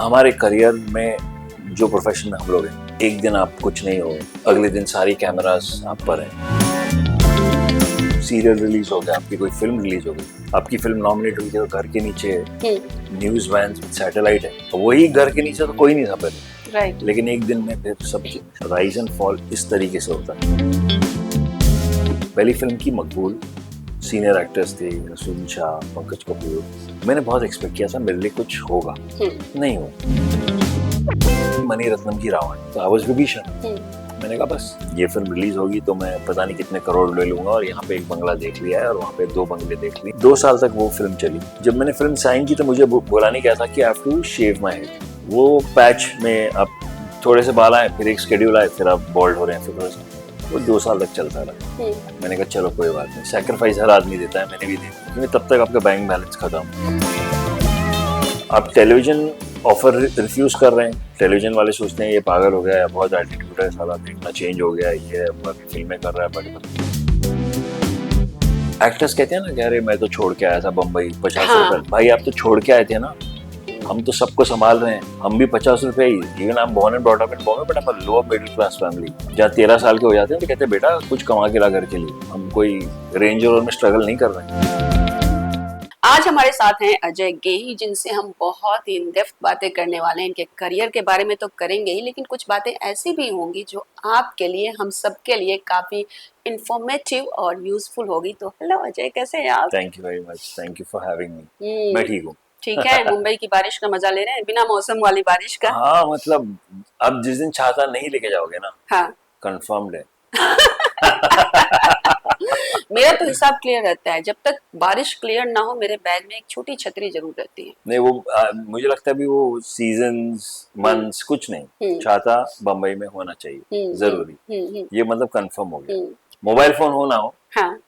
हमारे करियर में जो प्रोफेशन में हम लोग हैं, एक दिन आप कुछ नहीं हो, अगले दिन सारी कैमरास आप पर हैं। सीरियल रिलीज हो गया, आपकी कोई फिल्म रिलीज हो गई, आपकी फिल्म नॉमिनेट हुई थी तो घर के नीचे न्यूज वैन सैटेलाइट है, तो वही घर के नीचे तो कोई नहीं था पहले, राइट। लेकिन एक दिन में फिर सब राइज एंड फॉल इस तरीके से होता है। पहली फिल्म की मकबूल, सीनियर एक्टर्स थे रसूल शाह, पंकज कपूर। मैंने बहुत एक्सपेक्ट किया था मेरे लिए कुछ होगा, नहीं हुआ। मनी रत्नम की रावण, तो आई वाज विभीषण। मैंने कहा बस ये फिल्म रिलीज होगी तो मैं पता नहीं कितने करोड़ ले लूंगा, और यहाँ पे एक बंगला देख लिया है और वहाँ पे 2 बंगले देख लिए। 2 साल तक वो फिल्म चली। जब मैंने फिल्म साइन की तो मुझे बोला नहीं गया था कि I have to shave my head. वो पैच में अब थोड़े से बाल आए, फिर एक शेड्यूल आए, फिर अब बॉल्ड हो रहे हैं, फिर थोड़ा सा। वो 2 साल तक चलता रहा। मैंने कहा चलो कोई बात नहीं, सैक्रिफाइस हर आदमी देता है, मैंने भी दी, क्योंकि तब तक आपका बैंक बैलेंस खत्म। आप टेलीविजन ऑफर रिफ्यूज कर रहे हैं, टेलीविजन वाले सोचते हैं ये पागल हो गया है, बहुत एटीट्यूड है साला, देखना चेंज हो गया, ये फिल्में कर रहा है बड़े। एक्टर्स कहते हैं ना कि अरे मैं तो छोड़ के आया था बम्बई 50 रुपए। भाई आप तो छोड़ के आए थे ना, हम तो सबको संभाल रहे हैं, हम भी 50 रुपए ही। इवन आप born and brought up in Bombay, but हम लोअर मिडिल क्लास फैमिली। जहाँ 13 साल के हो जाते हैं तो कहते हैं बेटा कुछ कमा के ला घर के लिए, हम कोई रेंज रोवर में स्ट्रगल नहीं कर रहे हैं। आज हमारे साथ हैं अजय गेही, जिनसे हम बहुत इन डेप्थ बातें करने वाले हैं। इनके करियर के बारे में तो करेंगे ही, लेकिन कुछ बातें ऐसी भी होंगी जो आपके लिए, हम सबके लिए काफी इंफॉर्मेटिव और यूजफुल होगी। तो हेलो अजय, कैसे हैं आप? Thank you very much, thank you for having me. मैं ठीक हूँ। ठीक है। मुंबई की बारिश का मजा ले रहे हैं, बिना मौसम वाली बारिश का। हाँ मतलब अब जिस दिन छाता नहीं लेके जाओगे ना, हाँ, कंफर्म्ड है। मेरा तो हिसाब क्लियर रहता है, जब तक बारिश क्लियर ना हो मेरे बैग में एक छोटी छतरी जरूर रहती है। नहीं वो मुझे लगता है भी वो सीजन्स मंथ्स कुछ नहीं, छाता बम्बई में होना चाहिए जरूरी। ये मतलब कंफर्म हो गया। मोबाइल फोन हो ना हो, हाँ,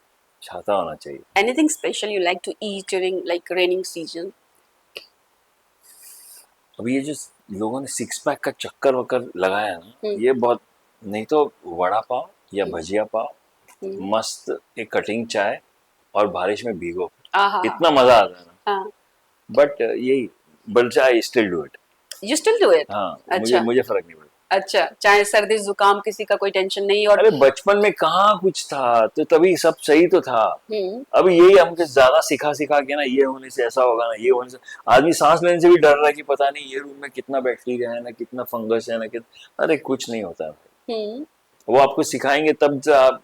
छाता होना चाहिए। Anything special you like to eat during like raining season? अभी ये जो लोगों ने 6 पैक का चक्कर वक्कर लगाया ना, ये बहुत। नहीं तो वड़ा पाव या भजिया पाव, मस्त एक कटिंग चाय और बारिश में भीगो, इतना मजा आता है ना। बट यही, but I still do it. You still do it? हाँ, अच्छा, मुझे फर्क नहीं पड़ता। अच्छा, चाहे सर्दी जुकाम, किसी का कोई टेंशन नहीं। और अरे बचपन में कहाँ कुछ था, तो तभी सब सही तो था। अब यही हमको ज्यादा सिखा के ना, ये होने से ऐसा होगा ना, ये होने से आदमी सांस लेने से भी डर रहा है कि पता नहीं ये रूम में कितना बैक्टीरिया है ना, कितना फंगस है ना, कितना। अरे कुछ नहीं होता है। वो आपको सिखाएंगे तब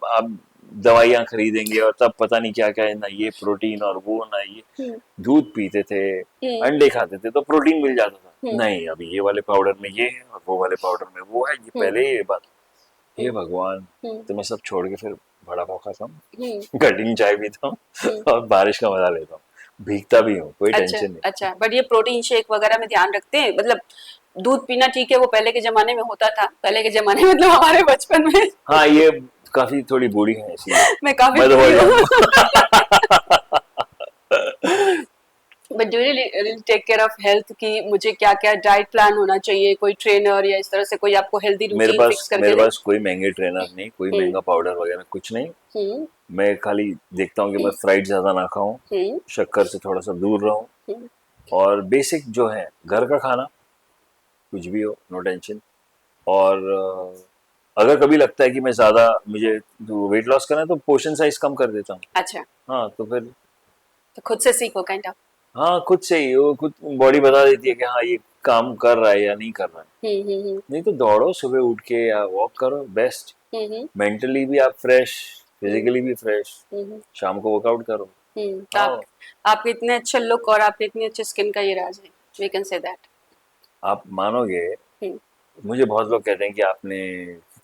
आप दवाइयां खरीदेंगे, और तब पता नहीं क्या क्या है ना, ये प्रोटीन और वो ना ये। दूध पीते थे, अंडे खाते थे तो प्रोटीन मिल जाता था। नहीं, अभी ये वाले पाउडर में ये है और वो वाले पाउडर में वो है, ये पहले ये बात। हे भगवान, तो मैं सब छोड़ के फिर बड़ा पाव खाता हूँ, कटिंग चाय पीता हूँ और बारिश का मजा लेता हूँ, भीगता भी हूँ, कोई टेंशन नहीं। अच्छा, बट ये प्रोटीन शेक वगैरह में ध्यान रखते हैं? मतलब दूध पीना ठीक है, वो पहले के जमाने में होता था, पहले के जमाने में मतलब हमारे बचपन में। हाँ, ये काफी थोड़ी बूढ़ी है ऐसी। मैं काफी but do you really take care of health की मुझे क्या क्या डाइट प्लान होना चाहिए? कोई ट्रेनर या इस तरह से कोई आपको हेल्दी रूटीन फिक्स करके? मेरे पास कोई महंगे ट्रेनर नहीं, कोई महंगा पाउडर वगैरह कुछ नहीं। मैं खाली देखता हूँ कि मैं फ्राइड ज्यादा ना खाऊं, शक्कर से थोड़ा सा दूर रहूं, और बेसिक जो है घर का खाना, कुछ भी हो नो टेंशन। और अगर कभी लगता है कि मैं ज्यादा मुझे वेट लॉस करना है तो पोर्शन साइज कम कर देता हूँ। अच्छा, हाँ तो फिर तो खुद से सीखो काइंड ऑफ। हाँ, खुद से ही वो खुद बॉडी बता देती है कि हाँ ये काम कर रहा है या नहीं कर रहा है। नहीं तो दौड़ो सुबह उठ के या वॉक करो, बेस्ट। मेंटली भी आप फ्रेश, फिजिकली भी फ्रेश। शाम को वर्कआउट करो। तो आपके इतने अच्छे लुक और आपके इतने अच्छे स्किन का ये राज है, वी कैन से दैट। आप मानोगे, मुझे बहुत लोग कहते हैं कि आपने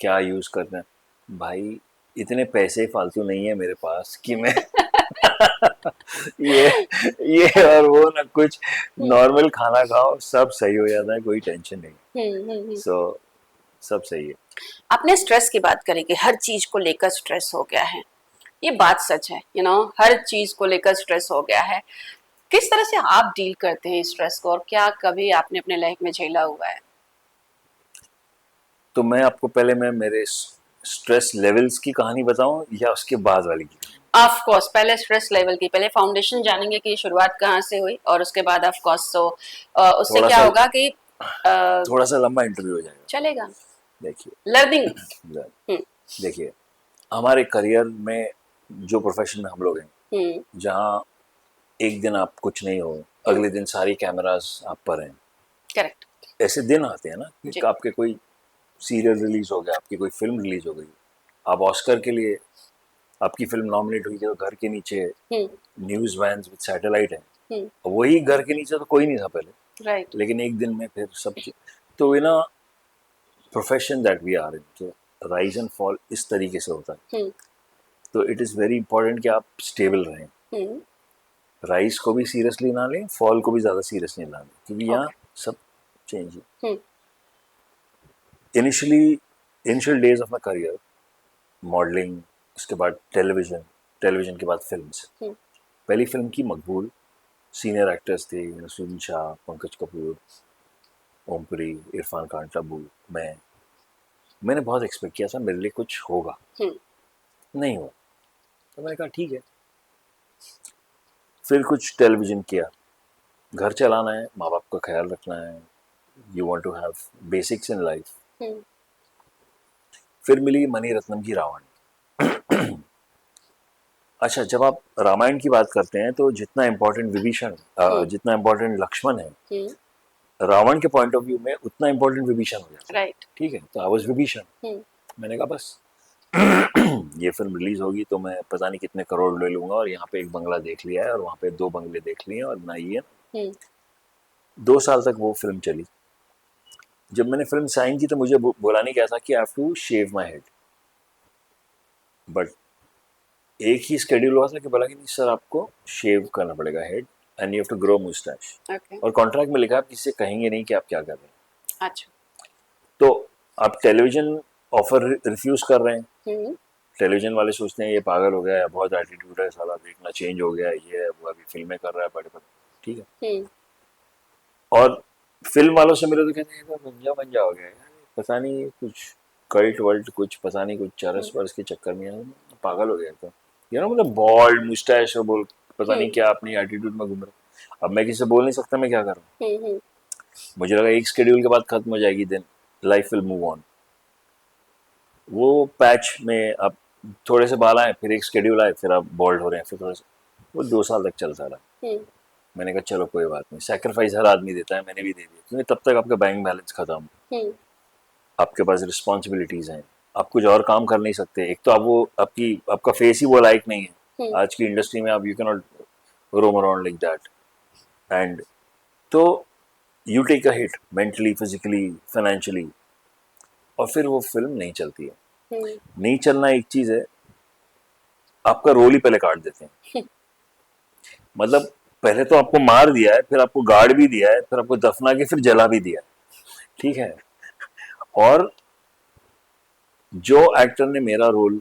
क्या यूज करते हैं। भाई इतने पैसे फालतू नहीं है मेरे पास कि मैं ये और वो ना, कुछ नॉर्मल खाना खाओ सब सही हो जाता है, कोई टेंशन नहीं। सो सब सही है। आपने स्ट्रेस की बात करी कि हर चीज को लेकर स्ट्रेस हो गया है, ये बात सच है। हर चीज को लेकर स्ट्रेस हो गया है। किस तरह से आप डील करते हैं स्ट्रेस को, और क्या कभी आपने अपने लाइफ में झेला हुआ है? तो मैं आपको पहले मेरे स्ट्रेस लेवल्स की कहानी बताऊं या उसके बाद वाली की? ऑफ कोर्स पहले स्ट्रेस लेवल की, पहले फाउंडेशन जानेंगे कि शुरुआत कहाँ से हुई, और उसके बाद ऑफ कोर्स उससे क्या होगा कि थोड़ा सा लंबा इंटरव्यू हो जाएगा। चलेगा। देखिए लर्निंग। देखिए, हमारे करियर में जो प्रोफेशन में हम लोग हैं, जहाँ एक दिन आप कुछ नहीं हो, अगले दिन सारी कैमरास आप पर हैं। करेक्ट। ऐसे दिन आते हैं ना जी। कि आपके कोई सीरियल रिलीज हो गया, आपकी कोई फिल्म रिलीज हो गई, आप ऑस्कर के लिए आपकी फिल्म नॉमिनेट हुई, तो घर के नीचे न्यूज वैन्स विद सैटेलाइट है। वही घर के नीचे तो कोई नहीं था पहले, राइट। लेकिन एक दिन में फिर सब तो in a profession that we are in, rise and fall इस तरीके से होता है। तो इट इज़ वेरी इंपॉर्टेंट कि आप स्टेबल रहें, राइज को भी सीरियसली ना लें, फॉल को भी ज़्यादा सीरियसली ना लें, क्योंकि यहाँ सब चेंज है। Initial days of my career, modelling, उसके बाद टेलीविज़न के बाद फिल्म्स। पहली फिल्म की मकबूल, सीनियर एक्टर्स थे रसूल शाह, पंकज कपूर, ओमपुरी, इरफान खान, टब्बू, मैंने बहुत एक्सपेक्ट किया था मेरे लिए कुछ होगा, नहीं हुआ। तो मैंने कहा ठीक है। फिर कुछ टेलीविज़न किया, घर चलाना है, माँ बाप का ख्याल रखना है, you want to have basics in life. फिर मिली मणि रत्नम की रावण। अच्छा, जब आप रामायण की बात करते हैं तो जितना इम्पोर्टेंट विभीषण, जितना इम्पोर्टेंट लक्ष्मण है, रावण के पॉइंट ऑफ व्यू में उतना इम्पोर्टेंट विभीषण हो जाता है। राइट। ठीक है, तो आई वाज विभीषण। मैंने कहा बस ये फिल्म रिलीज होगी तो मैं पता नहीं कितने करोड़ ले लूंगा, और यहाँ पे एक बंगला देख लिया है और वहाँ पे 2 बंगले देख लिए और बनाई है। 2 साल तक वो फिल्म चली। जब मैंने फिल्म साइन की तो मुझे बोला नहीं गया था कि I have to shave my head, but एक ही शेड्यूल हुआ था कि बोला कि नहीं सर, आपको शेव करना पड़ेगा head and you have to grow moustache. और कॉन्ट्रैक्ट में लिखा आप किसी से कहेंगे नहीं कि आप क्या कर रहे हैं। अच्छा। तो आप टेलीविजन ऑफर रिफ्यूज कर रहे हैं, टेलीविजन वाले सोचते हैं ये पागल हो गया है, बहुत एटीट्यूड है साला, देखना चेंज हो गया है, ये है वो, अभी फिल्में कर रहा है बड़े बड़े, ठीक है। और फिल्म वालों से मिले तो कहते हैं बन जाओ गया, पता नहीं कुछ कल्ट वर्ल्ट, कुछ पता नहीं कुछ चरस वर्स के चक्कर में पागल हो गया था, यू नो, मतलब बॉल्ड मुस्टैच और बोल पता नहीं क्या अपनी एटीट्यूड में घूम रहा। अब मैं किसी से बोल नहीं सकता मैं क्या कर रहा हूँ। मुझे लगा एक शेड्यूल के बाद खत्म हो जाएगी, then life will move on. वो पैच में अब थोड़े से बाल आए, फिर एक शेड्यूल आए, फिर आप बॉल्ड हो रहे हैं, फिर थोड़ा सा, वो 2 साल तक चलता रहा। मैंने कहा चलो कोई बात नहीं, सैक्रिफाइस हर आदमी देता है, मैंने भी दे दिया, क्योंकि तब तक आपका बैंक बैलेंस खत्म, आपके पास रिस्पॉन्सिबिलिटीज हैं, आप कुछ और काम कर नहीं सकते। एक तो आप वो आपका फेस ही वो लाइक नहीं है आज की इंडस्ट्री में, आप you can not roam around like that, and तो you take a hit mentally, physically, financially, और फिर वो फिल्म नहीं चलती है। नहीं चलना एक चीज है, आपका रोल ही पहले काट देते हैं। मतलब पहले तो आपको मार दिया है, फिर आपको गाड़ भी दिया है, फिर आपको दफना के फिर जला भी दिया है, ठीक है। और जो एक्टर ने मेरा रोल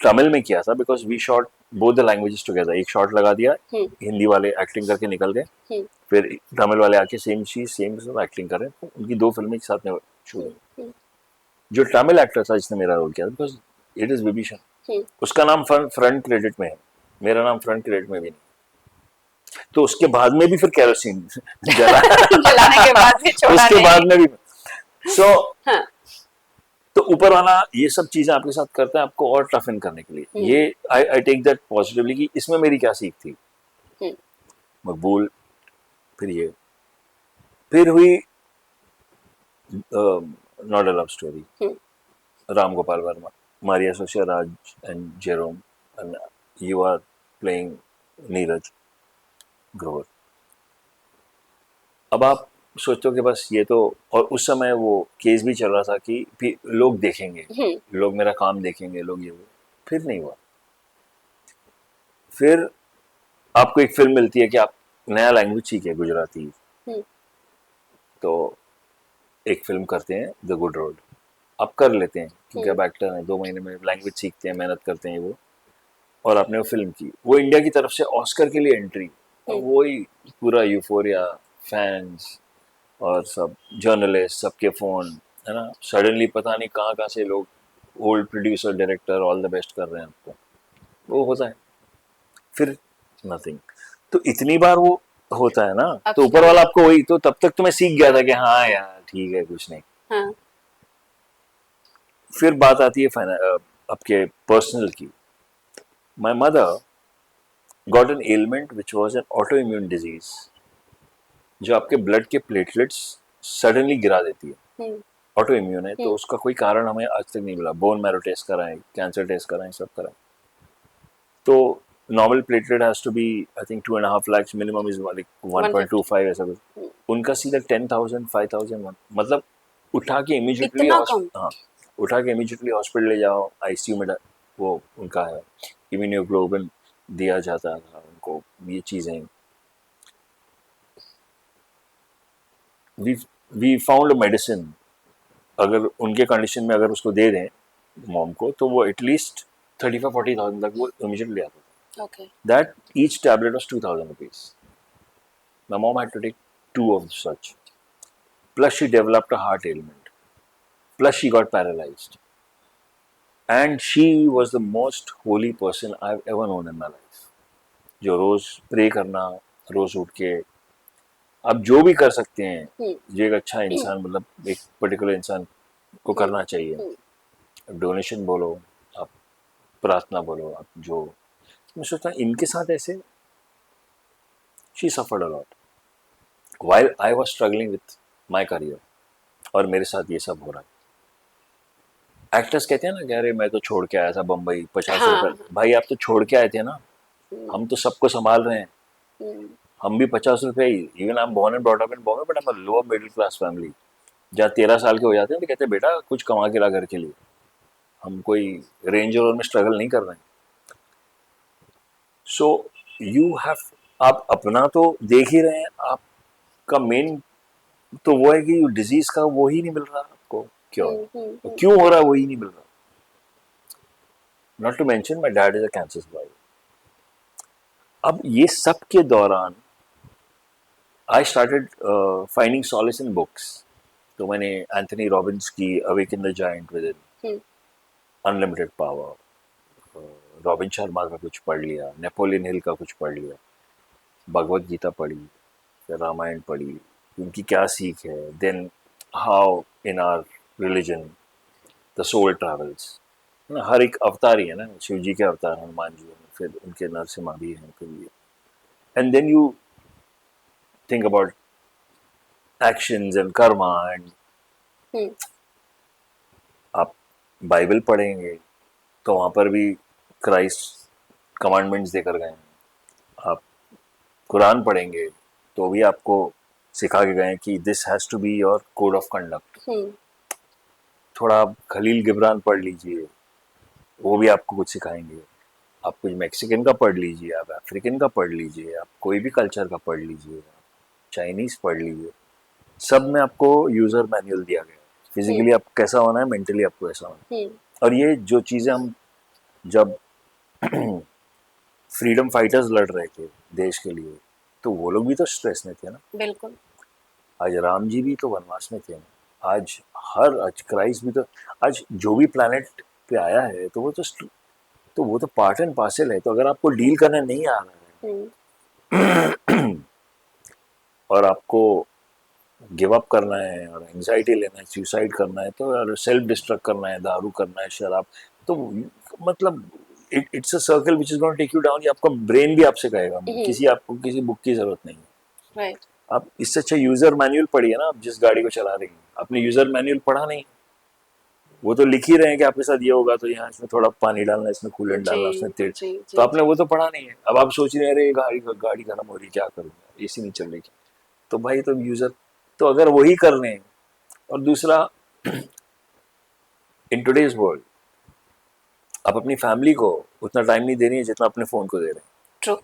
तमिल में किया था, because we shot both the languages together, एक शॉट लगा दिया, हिंदी वाले एक्टिंग करके निकल गए, फिर तमिल वाले आके सेम चीज सेम एक्टिंग कर रहे हैं, तो उनकी 2 फिल्में एक साथ में शूट। जो तमिल एक्टर था जिसने मेरा रोल किया, बिकॉज इट इज विभीषण, उसका नाम फ्रंट क्रेडिट में है, मेरा नाम फ्रंट क्रेडिट में भी नहीं, तो उसके बाद में भी फिर कैरोसिन जलाने के बाद भी छोड़ा उसके नहीं। बाद में भी तो ऊपर वाला ये सब चीजें आपके साथ करता है आपको और टफ इन करने के लिए। ये आई टेक दैट पॉजिटिवली कि इसमें मेरी क्या सीख थी। मकबूल, फिर ये, फिर हुई not a love story, Ram Gopal Varma, Maria Susai Raj and Jerome, and you are playing Neeraj Grover. अब आप सोचते हो कि बस ये तो, और उस समय वो केस भी चल रहा था कि लोग देखेंगे, लोग मेरा काम देखेंगे, लोग ये वो, फिर नहीं हुआ। फिर आपको एक फिल्म मिलती है कि आप नया लैंग्वेज सीखे, गुजराती, तो एक फिल्म करते हैं द गुड रोड, आप कर लेते हैं क्योंकि आप एक्टर हैं, 2 महीने में लैंग्वेज सीखते हैं, मेहनत करते हैं वो, और आपने वो फिल्म की, वो इंडिया की तरफ से ऑस्कर के लिए एंट्री, वही पूरा यूफोरिया, फैंस और सब जर्नलिस्ट, सबके फ़ोन, है ना, सडनली पता नहीं कहाँ कहाँ से लोग, old producer, director, all the best कर रहे हैं आपको, वो होता है। फिर नथिंग। तो इतनी बार वो होता है ना, अब तो ऊपर वाला आपको वही, तो तब तक तो मैं सीख गया था कि हाँ यार ठीक है कुछ नहीं। हाँ। फिर बात आती है आपके पर्सनल की। My mother got an element which was an auto immune disease, जो आपके ब्लड के प्लेटलेट्स सडनली गिरा देती है। हम्म। ऑटो इम्यून है, तो हम्म। उसका कोई कारण हमें आज तक नहीं मिला। बोन मैरो टेस्ट कराएं, कैंसर टेस्ट कराएं, सब कराएं, तो normal platelet has to be I think 2.5 lakhs, minimum is like 150। 1.25 ऐसा कुछ। उनका सीधा 10,000 5,000, मतलब उठा के इमीडिएटली इतना कम? हाँ, उठा के इमीडिएटली हॉस्पिटल ले जाओ, आईसीयू में वो उनका है इम्यूनोग्लोबुलिन दिया जाता था उनको, ये चीजें। वी वी फाउंड मेडिसिन, अगर उनके कंडीशन में अगर उसको दे दें मॉम को, तो वो एटलीस्ट 35-40,000 तक वो इमीडिएटली आता था। Okay. That each tablet was 2,000 rupees. My mom had to take two of such. Plus, she developed a heart ailment. Plus, she got paralyzed. And she was the most holy person I've ever known in my life. जो रोज pray करना, रोज उठ के आप जो भी कर सकते हैं, हम्म। जो एक अच्छा इंसान, मतलब एक पर्टिकुलर इंसान को करना चाहिए। डोनेशन बोलो, आप प्रार्थना बोलो, आप जो, मैं सोचता इनके साथ ऐसे she suffered a lot while I was struggling with my career, और मेरे साथ ये सब हो रहा है। एक्टर्स कहते हैं ना कि अरे मैं तो छोड़ के आया था बम्बई, 50 रुपए। हाँ। भाई आप तो छोड़ के आए थे ना, हम तो सबको संभाल रहे हैं। हम्म। हम भी 50 रुपए ही, even I am born and brought up in Bombay, but I am lower middle class family. जहाँ 13 साल के हो जाते हैं तो कहते हैं बेटा कुछ कमा के ला घर के लिए, हम कोई रेंज रोवर में स्ट्रगल नहीं कर रहे हैं। सो यू हैव, आप अपना तो देख ही रहे हैं, आपका मेन तो वो है कि डिजीज का वो ही नहीं मिल रहा आपको, क्यों क्यों हो रहा है, वो ही नहीं मिल रहा। Not to mention my dad is a cancer survivor. अब ये सब के दौरान I started finding solace in books. तो मैंने एंथनी रॉबिन्स की awaken the giant within, unlimited power, Robin Sharma का कुछ पढ़ लिया, नेपोलियन हिल का कुछ पढ़ लिया, भगवत गीता पढ़ी, फिर रामायण पढ़ी, उनकी क्या सीख है, then how in our religion the soul travels. ना हर एक अवतार ही है ना, शिव जी के अवतार हनुमान जी हैं, फिर उनके नरसिम्हा भी हैं, फिर ये, and then you think about actions and karma and, आप बाइबल पढ़ेंगे तो वहाँ पर भी क्राइस्ट कमांडमेंट्स देकर गए हैं। आप कुरान पढ़ेंगे तो भी आपको सिखा के गए हैं कि this has to be your code of conduct. थोड़ा आप खलील गिब्रान पढ़ लीजिए, वो भी आपको कुछ सिखाएंगे। आप कुछ मैक्सिकन का पढ़ लीजिए, आप अफ्रीकन का पढ़ लीजिए, आप कोई भी कल्चर का पढ़ लीजिए, आप चाइनीज़ पढ़ लीजिए, सब में आपको यूज़र मैनुअल दिया गया है। फिजिकली आप कैसा होना है, मेंटली आपको ऐसा होना है। और ये जो चीज़ें हम जब फ्रीडम फाइटर्स लड़ रहे थे देश के लिए, तो वो लोग भी तो स्ट्रेस में थे ना। बिल्कुल। आज राम जी भी तो वनवास में थे ना। आज क्राइस्ट भी तो, आज जो भी प्लैनेट पे आया है तो वो तो पार्ट एंड पार्सल है। तो अगर आपको डील करना नहीं आ रहा है और आपको गिव अप करना है और एंजाइटी लेना है, सुसाइड करना है, तो सेल्फ डिस्ट्रक्ट करना है, दारू करना है, शराब, तो मतलब it's a circle which is going to take you down. आपका ब्रेन भी आपसे कहेगा, आपको किसी बुक की जरूरत नहीं है। राइट। आप इससे अच्छा यूजर मैनुअल पढ़िए ना। आप जिस गाड़ी को चला रही हैं, आपने यूजर मैनुअल पढ़ा नहीं, वो तो लिख ही रहे हैं कि आपके साथ ये होगा, तो यहाँ इसमें थोड़ा पानी डालना, इसमें कूलेंट जी डालना, उसमें तेल, जी तो जी आपने जी। वो तो पढ़ा नहीं है। अब आप सोच रहे हैं अरे गाड़ी गर्म हो रही है, क्या करूँगा, एसी नहीं चल रही, तो भाई तो यूजर, तो अगर वही कर रहे हैं। और दूसरा, इन टुडेज वर्ल्ड आप अपनी फैमिली को उतना टाइम नहीं दे रही है जितना अपने फोन को दे रहे हैं। ट्रू।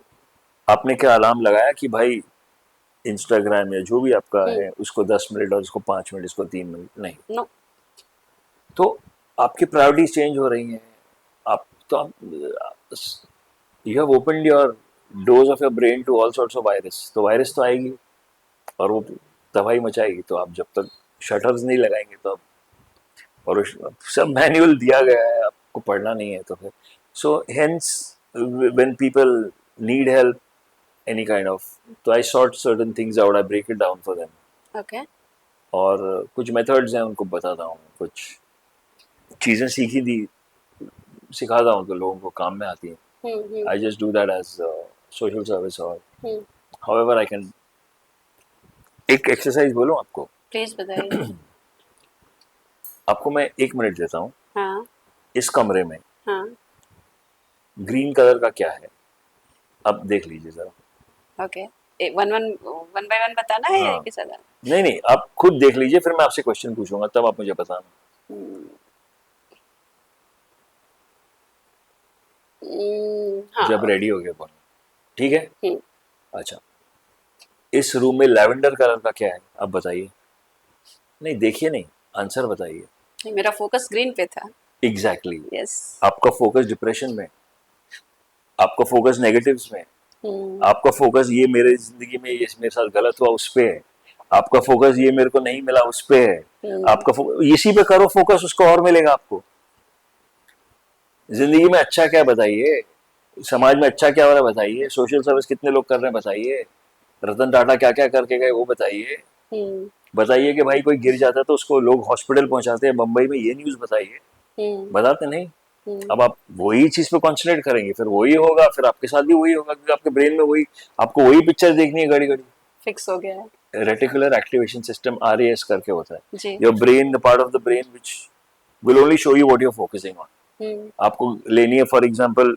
आपने क्या अलार्म लगाया कि भाई इंस्टाग्राम या जो भी आपका है उसको 10 मिनट, और इसको 5 मिनट, इसको 3 मिनट, नहीं। नो। तो आपकी प्रायोरिटीज चेंज हो रही हैं। आप तो आप you have opened your doors of your brain to all sorts of virus, तो वायरस तो आएगी और वो तबाही मचाएगी। तो आप जब तक शटर्स नहीं लगाएंगे तो आप, और सब मैनुअल दिया गया है, आपको पढ़ना नहीं है तो फिर, so hence when people need help, any kind of, तो I sort certain things out, I break it down for them. Okay. और कुछ मेथड्स हैं उनको बताता हूँ, कुछ चीज़ें सीखी थी सिखाता हूँ तो लोगों को काम में आती हैं. हम्म. I just do that as social service or hmm. however I can. एक एक्सरसाइज बोलूँ आपको, प्लीज बताइए. आपको मैं 1 मिनट देता हूँ. हाँ. इस कमरे में हाँ. ग्रीन कलर का क्या है, अब देख लीजिए जरा. ओके. वन बाय वन बताना है या हाँ. एक ही साथ? नहीं नहीं, आप खुद देख लीजिए, फिर मैं आपसे क्वेश्चन पूछूंगा तब आप मुझे बताना. हाँ. जब रेडी हो गया बोलना, ठीक है. हम्म. अच्छा, इस रूम में लैवेंडर कलर का क्या है, अब बताइए. नहीं देखिए, नहीं, आंसर बताइए. मेरा फोकस ग्रीन पे था. एग्जैक्टली. यस. आपका फोकस डिप्रेशन में, आपका फोकस नेगेटिव्स में, आपका फोकस ये मेरे जिंदगी में ये मेरे साथ गलत हुआ उस पे है, आपका फोकस ये मेरे को नहीं मिला उस पे है, आपका इसी पे करो फोकस, उसको और मिलेगा आपको. जिंदगी में अच्छा क्या बताइए, समाज में अच्छा क्या हो रहा है बताइए, सोशल सर्विस कितने लोग कर रहे हैं बताइए, रतन टाटा क्या क्या करके गए वो बताइए. बताइए कि भाई कोई गिर जाता है तो उसको लोग हॉस्पिटल पहुंचाते हैं मुंबई में, ये न्यूज बताइए. बताते नहीं. अब आप वही चीज पे कॉन्सेंट्रेट करेंगे, फिर वही होगा, फिर आपके साथ भी वही होगा, क्योंकि आपके ब्रेन में वही, आपको वही पिक्चर देखनी है घड़ी घड़ी. फिक्स हो गया है. रेटिकुलर एक्टिवेशन सिस्टम RAS करके होता है. जी. Your brain, the part of the brain which will only show you what you are focusing on. आपको लेनी है फॉर एग्जांपल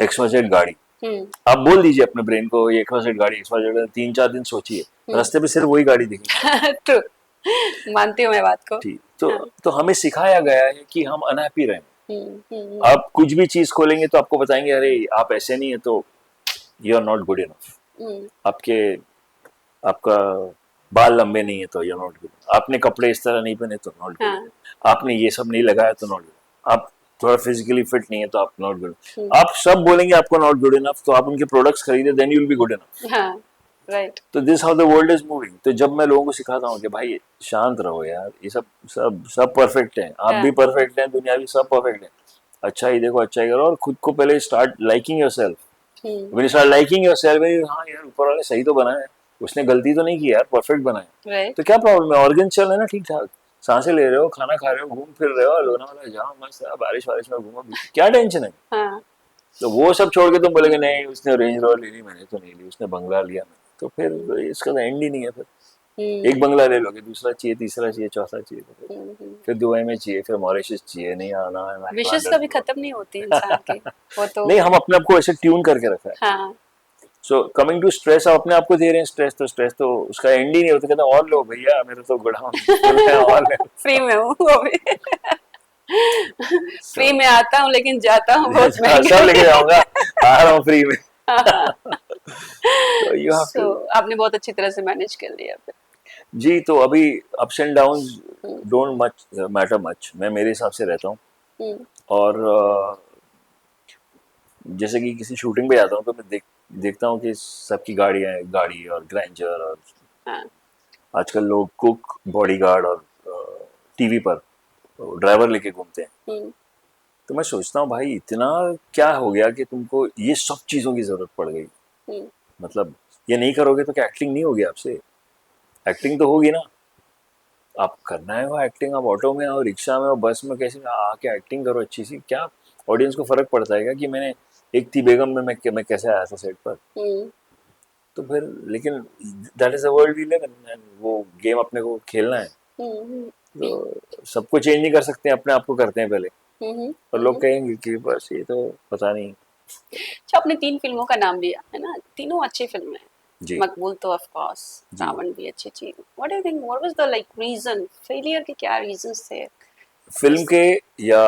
XYZ गाड़ी. आप बोल दीजिए अपने ब्रेन को ये XYZ गाड़ी, XYZ 3-4 दिन सोचिए, रास्ते पे सिर्फ वही गाड़ी दिखेगी. ट्रू. मानती हूँ मैं बात को. ठीक. तो हमें सिखाया गया है कि हम अनहैप्पी रहें. आप कुछ भी चीज खोलेंगे तो आपको बताएंगे अरे आप ऐसे नहीं है तो you are not good enough. आपका बाल लंबे नहीं है तो यू आर नॉट गुड. आपने कपड़े इस तरह नहीं पहने तो नॉट गुड. आपने ये सब नहीं लगाया तो नॉट गुड. आप थोड़ा फिजिकली फिट नहीं है तो आप नॉट गुड. आप सब बोलेंगे आपको नॉट गुड इनफ, तो आप उनके प्रोडक्ट्स खरीदे, then you will be good enough. Right. तो this how the world is moving. तो जब मैं लोगों को सिखाता हूँ कि भाई शांत रहो यार, ये सब सब सब परफेक्ट हैं, आप भी परफेक्ट हैं, दुनिया भी सब परफेक्ट है. अच्छा ही देखो, अच्छा ही करो, और खुद को पहले start liking yourself. When you start liking yourself, हाँ यार ऊपर वाले सही तो बनाया है, उसने गलती तो नहीं की यार, परफेक्ट बनाया. तो क्या प्रॉब्लम है, ऑर्गन चल रहे हैं ना ठीक ठाक, सांसें ले रहे हो, खाना खा रहे हो, घूम फिर रहे हो, लोनावाला जाओ मस्त, बारिश वारिश में घूमो, क्या टेंशन है. तो वो सब छोड़ के तुम बोलेंगे नहीं उसने रेंज रॉवर ले ली, मैंने तो नहीं ली, उसने बंगला लिया, तो फिर इसका तो एंड ही नहीं है. फिर एक बंगला ले लोगे, दूसरा चाहिए, तीसरा चाहिए, चौथा चाहिए, फिर दुबई में चाहिए, फिर मॉरिशस चाहिए, नहीं आना है. विशेष कभी खत्म नहीं होती इंसान की. वो तो नहीं, हम अपने आप को ऐसे ट्यून करके रखा है. हाँ. सो कमिंग टू स्ट्रेस, आप अपने आप को दे रहे हैं स्ट्रेस तो उसका एंड ही नहीं होता. कहते और लो भैया, मेरे तो गुड़ा फ्री में हूँ वो भी. फ्री में आता हूँ लेकिन जाता हूँ बहुत महंगे. सब लेके जाऊंगा, आ रहा हूँ फ्री में. So, आपने बहुत अच्छी तरह से मैनेज कर लिया फिर. जी. तो अभी ups and downs don't much matter much, मैं मेरे हिसाब से रहता हूँ. और जैसे कि किसी शूटिंग पे जाता हूँ तो मैं देखता हूँ कि सबकी गाड़ी और ग्रैंडर, और आजकल लोग कुक, बॉडीगार्ड और टीवी पर ड्राइवर लेके घूमते हैं. तो मैं सोचता हूँ भाई इतना क्या हो गया कि तुमको ये सब चीजों की जरूरत पड़ गई. मतलब ये नहीं करोगे तो क्या एक्टिंग नहीं होगी आपसे? एक्टिंग तो होगी ना. आप करना है वो एक्टिंग, आप ऑटो में आओ, रिक्शा में आओ, बस में, कैसे आके एक्टिंग करो अच्छी सी. क्या ऑडियंस को फर्क पड़ता है क्या कि मैंने एक थी बेगम में मैं कैसे आया था सेट पर. तो फिर लेकिन that is the world we live in, वो गेम अपने को खेलना है. तो सबको चेंज नहीं कर सकते, अपने आप को करते हैं पहले. और लोग कहेंगे कि बस ये तो पता नहीं. अच्छा, आपने 3 फिल्मों का नाम लिया है ना, तीनों अच्छी फिल्में हैं. मकबूल तो ऑफ कोर्स, सावन भी अच्छी थी. What do you think, what was the like reason failure के, क्या रीजंस थे फिल्म के, या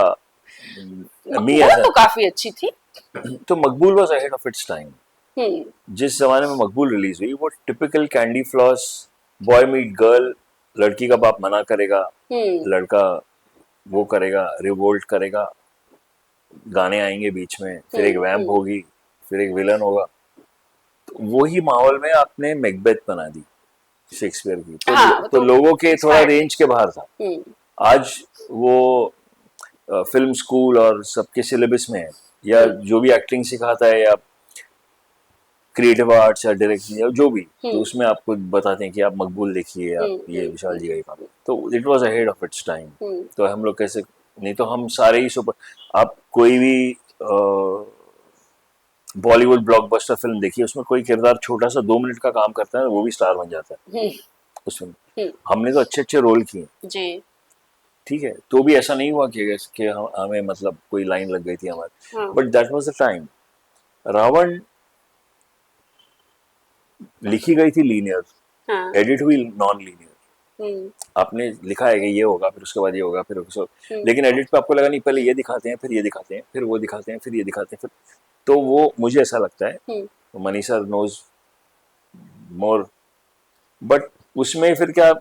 मकबूल तो काफी अच्छी थी. तो Maqbool was ahead of its time. जिस जमाने में मकबूल रिलीज हुई वो typical candy floss boy meet girl, लड़की का बाप मना करेगा, लड़का वो करेगा, रिवोल्ट करेगा, गाने आएंगे बीच में, फिर एक वैम्प होगी, फिर एक विलन होगा. तो वही माहौल में आपने मैकबेथ बना दी शेक्सपियर की. तो लोगों के थोड़ा रेंज के बाहर था. आज वो फिल्म स्कूल और सबके सिलेबस में है, या जो भी एक्टिंग सिखाता है, या क्रिएटिव आर्ट्स या डायरेक्शन या जो भी, तो हम्म उसमें आपको बताते हैं कि आप मकबूल देखिए, आप ये विशाल जी का ही काम, तो it was ahead of its time. हम्म तो हम लोग कैसे, नहीं तो हम सारे ही सुपर, आप कोई भी बॉलीवुड ब्लॉकबस्टर फिल्म देखिए, उसमें कोई किरदार छोटा सा 2 मिनट का काम करता है वो भी स्टार बन जाता है हम्म उस फिल्म। हम्म, हमने तो अच्छे अच्छे रोल किए, जी ठीक है, तो भी ऐसा नहीं हुआ कि हमें मतलब कोई लाइन लग गई थी हमारी, हाँ but that was the time. Raavan लिखी गई थी लीनियर, हाँ एडिट हुई नॉन लीनियर। हम्म आपने लिखा है कि ये होगा, फिर उसके बाद ये होगा, फिर उसके, हम्म लेकिन एडिट पे आपको लगा नहीं, पहले ये दिखाते हैं, फिर ये दिखाते हैं, फिर वो दिखाते हैं, फिर ये दिखाते हैं, फिर, तो वो मुझे ऐसा लगता है, हम्म मनीषा नोज मोर, बट उसमें फिर क्या,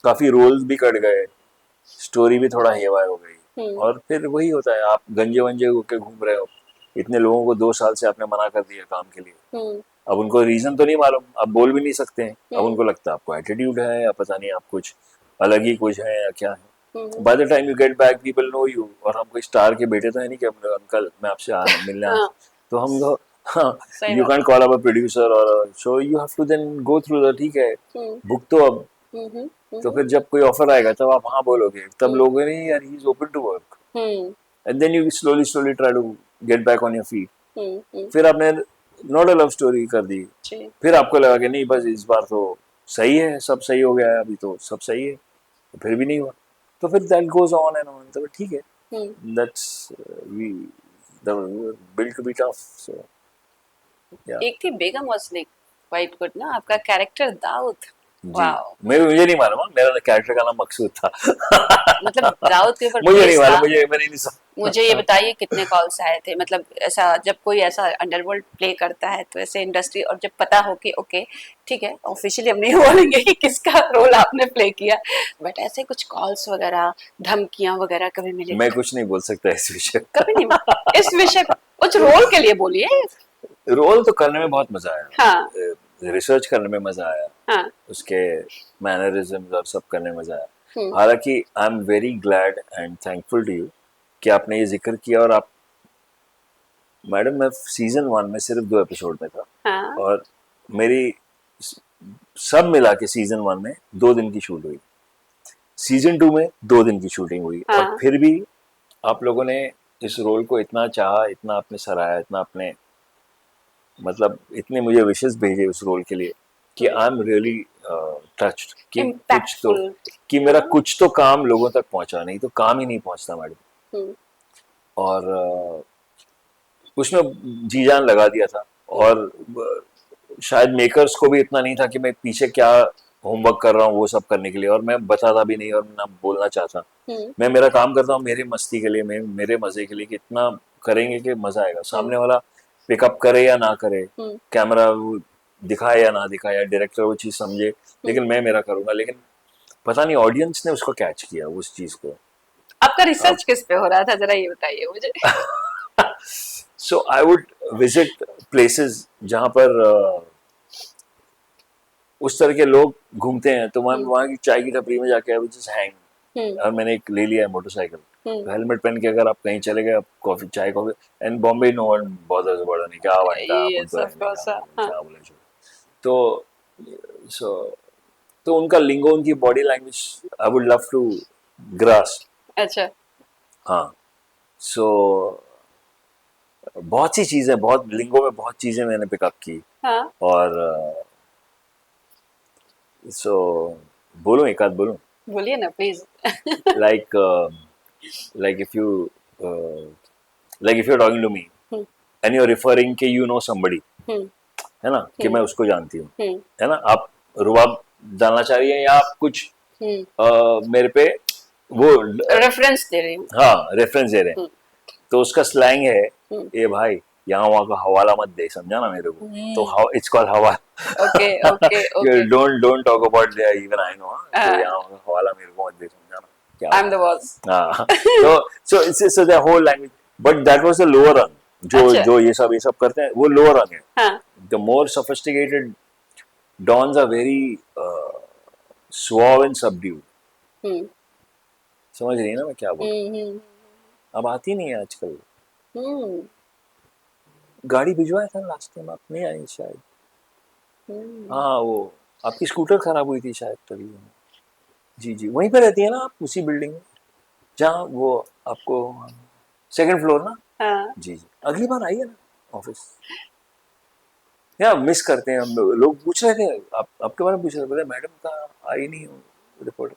काफी रोल्स भी कट गए, स्टोरी भी थोड़ा हेवा हो गई, हम्म और फिर वही होता है, आप गंजे वंजे होके घूम रहे हो, इतने लोगों को 2 साल से आपने मना कर दिया काम के लिए, हम्म अब उनको रीजन तो नहीं मालूम, आप बोल भी नहीं सकते हैं, अब हम्म उनको लगता है आपको एटीट्यूड है या पता नहीं आप कुछ अलग ही कुछ है या क्या है। Hmm, by the time you get back people know you, और हम कोई स्टार के बेटे तो है नहीं कि हम अंकल मैं आपसे मिलने आ, हाँ तो हम लोग, हाँ, सही यू बात can call up a producer, और so you have to then go through the, ठीक है, हम्म बुक तो अब, तो हम्म फिर जब कोई ऑफर आएगा तब आप हाँ बोलोगे, तब हम्म लोग नहीं यार he is open to work, hmm and then you slowly slowly try to get back on your feet. हम्म, फिर आपने नॉट अ लव स्टोरी कर दी, जी फिर आपको लगा कि नहीं बस इस बार तो सही है, सब सही हो गया है, अभी तो सब सही है, तो फिर भी नहीं हुआ, तो फिर that goes on and on, तो ठीक है, हम्म, that's we the build to be tough, so yeah. एक थी बेगम वसली वाइट गुड ना, आपका कैरेक्टर दाऊद, जी, वाओ, मुझे नहीं मालूम, मेरा कैरेक्टर का नाम मकसूद था। मतलब दाऊद के ऊपर मुझे नहीं बेस्ड था। मालूम, मुझे मैंने नहीं मुझे ये सुना। बताइए कितने कॉल्स आए थे, मतलब ऐसा जब कोई ऐसा अंडरवर्ल्ड प्ले करता है तो ऐसे इंडस्ट्री, और जब पता हो कि ओके ठीक है ऑफिशियली हम नहीं बोलेंगे कि किसका रोल आपने प्ले किया, बट ऐसे कुछ कॉल्स वगैरह धमकियां वगैरह कभी मिली मैं थी? कुछ नहीं बोल सकता इस विषय। कभी नहीं, इस विषय पर कुछ रोल के लिए बोलिए। रोल तो करने में बहुत मजा हाँ आया, रिसर्च करने में मजा आया, हाँ उसके मैनरिज्म और सब करने में मजा आया। हम्म हालांकि I am very glad and thankful to you कि आपने ये जिक्र किया, और आप, मैडम मैं सीजन 1 में सिर्फ 2 एपिसोड में था, हाँ और मेरी सब मिला के सीजन 1 में 2 दिन की शूट हुई, सीजन 2 में 2 दिन की शूटिंग हुई, और हाँ फिर भी आप लोगों ने इस रोल को इतना चाहा, इतना आपने सराहा, इतना आपने, मतलब इतने मुझे विशेष भेजे उस रोल के लिए कि आई एम रियली टच्ड, कि कुछ तो, इम्पैक्टफुल, कि मेरा हाँ कुछ तो काम लोगों तक पहुंचा, नहीं तो काम ही नहीं पहुंचता मैडम। हम्म और उसमें जी जान लगा दिया था, हम्म और शायद मेकर्स को भी इतना नहीं था कि मैं पीछे क्या होमवर्क कर रहा हूँ वो सब करने के लिए, और मैं बताता भी नहीं और ना बोलना चाहता, मैं मेरा काम करता हूँ मेरे मस्ती के लिए, मैं मेरे मजे के लिए, कि इतना करेंगे कि मजा आएगा, हम्म सामने वाला पिकअप करे या ना करे, हम्म कैमरा दिखाए या ना दिखाए, या डायरेक्टर वो चीज समझे, हम्म। लेकिन मैं मेरा करूंगा, लेकिन पता नहीं ऑडियंस ने उसको कैच किया उस चीज को। आपका अब रिसर्च किस पे हो रहा था, जरा ये बताइए मुझे। सो आई वुड विजिट प्लेसेस जहां पर उस तरह के लोग घूमते हैं, तो मैं हम्म वहाँ की चाय की टपरी में जाके आई विल जस्ट हैंग, हम्म और मैंने एक ले लिया है मोटरसाइकिल, हम्म, तो हेलमेट पहन के अगर आप कहीं चले गए, आप कॉफी चाय coffee, and Bombay no one bothers about नहीं, क्या बनता है अपन यस तो है ऑफ नहीं, क्या कोर्स, बोले हाँ क्या बोले जो, तो सो, तो उनका लिंगो, उनकी body language I would love to grass. अच्छा हाँ, सो बहुत सी चीजें, बहुत लिंगो में बहुत चीजें मैंने पिकअप की, हाँ और सो बोलूं, एक आध बोलूं, बोलिए ना please. like like if you uh, like if you're talking to me hmm and you're referring कि you know somebody, हम्म है ना, कि हम्म मैं उसको जानती हूँ, हम्म है ना, आप रुबाब डालना चाह रही हैं या आप कुछ हम्म, मेरे पे वो रेफरेंस दे रही हूँ। हाँ रेफरेंस दे रहे हैं, हम्म तो उसका स्लैंग है, हम्म ए भाई यहाँ वहाँ का हवाला मत दे, समझा ना मेरे को, तो हम्म, हाउ इट्स कॉल्ड ओके हवाला। Okay okay, don't don't talk about their, even I know, तो यहाँ वहाँ का हवाला मेरे को मत दे, समझा ना, क्या आई एम द बात बॉस। है, हाँ, तो so the whole language, but that was the lower rung, जो अच्छा जो ये सब करते हैं वो लोअर रंग है, हाँ the more sophisticated dons are very suave and subdued, हम्म समझ रही है ना मैं क्या बोल रहा हम्म हम्म हूँ, अब आती नहीं है आजकल, हम्म, गाड़ी भिजवाया था लास्ट टाइम, आप नहीं आई शायद, हाँ, वो आपकी स्कूटर खराब हुई थी शायद तभी। जी जी, वहीं पे रहती है ना आप, उसी बिल्डिंग में जहाँ वो आपको, सेकंड फ्लोर ना? हाँ। जी जी, अगली बार आइए ना ऑफिस। या मिस करते हैं हम लोग पूछ रहे थे, आप आपके बारे में पूछ रहे थे, बोले मैडम का आई नहीं हो रिपोर्ट।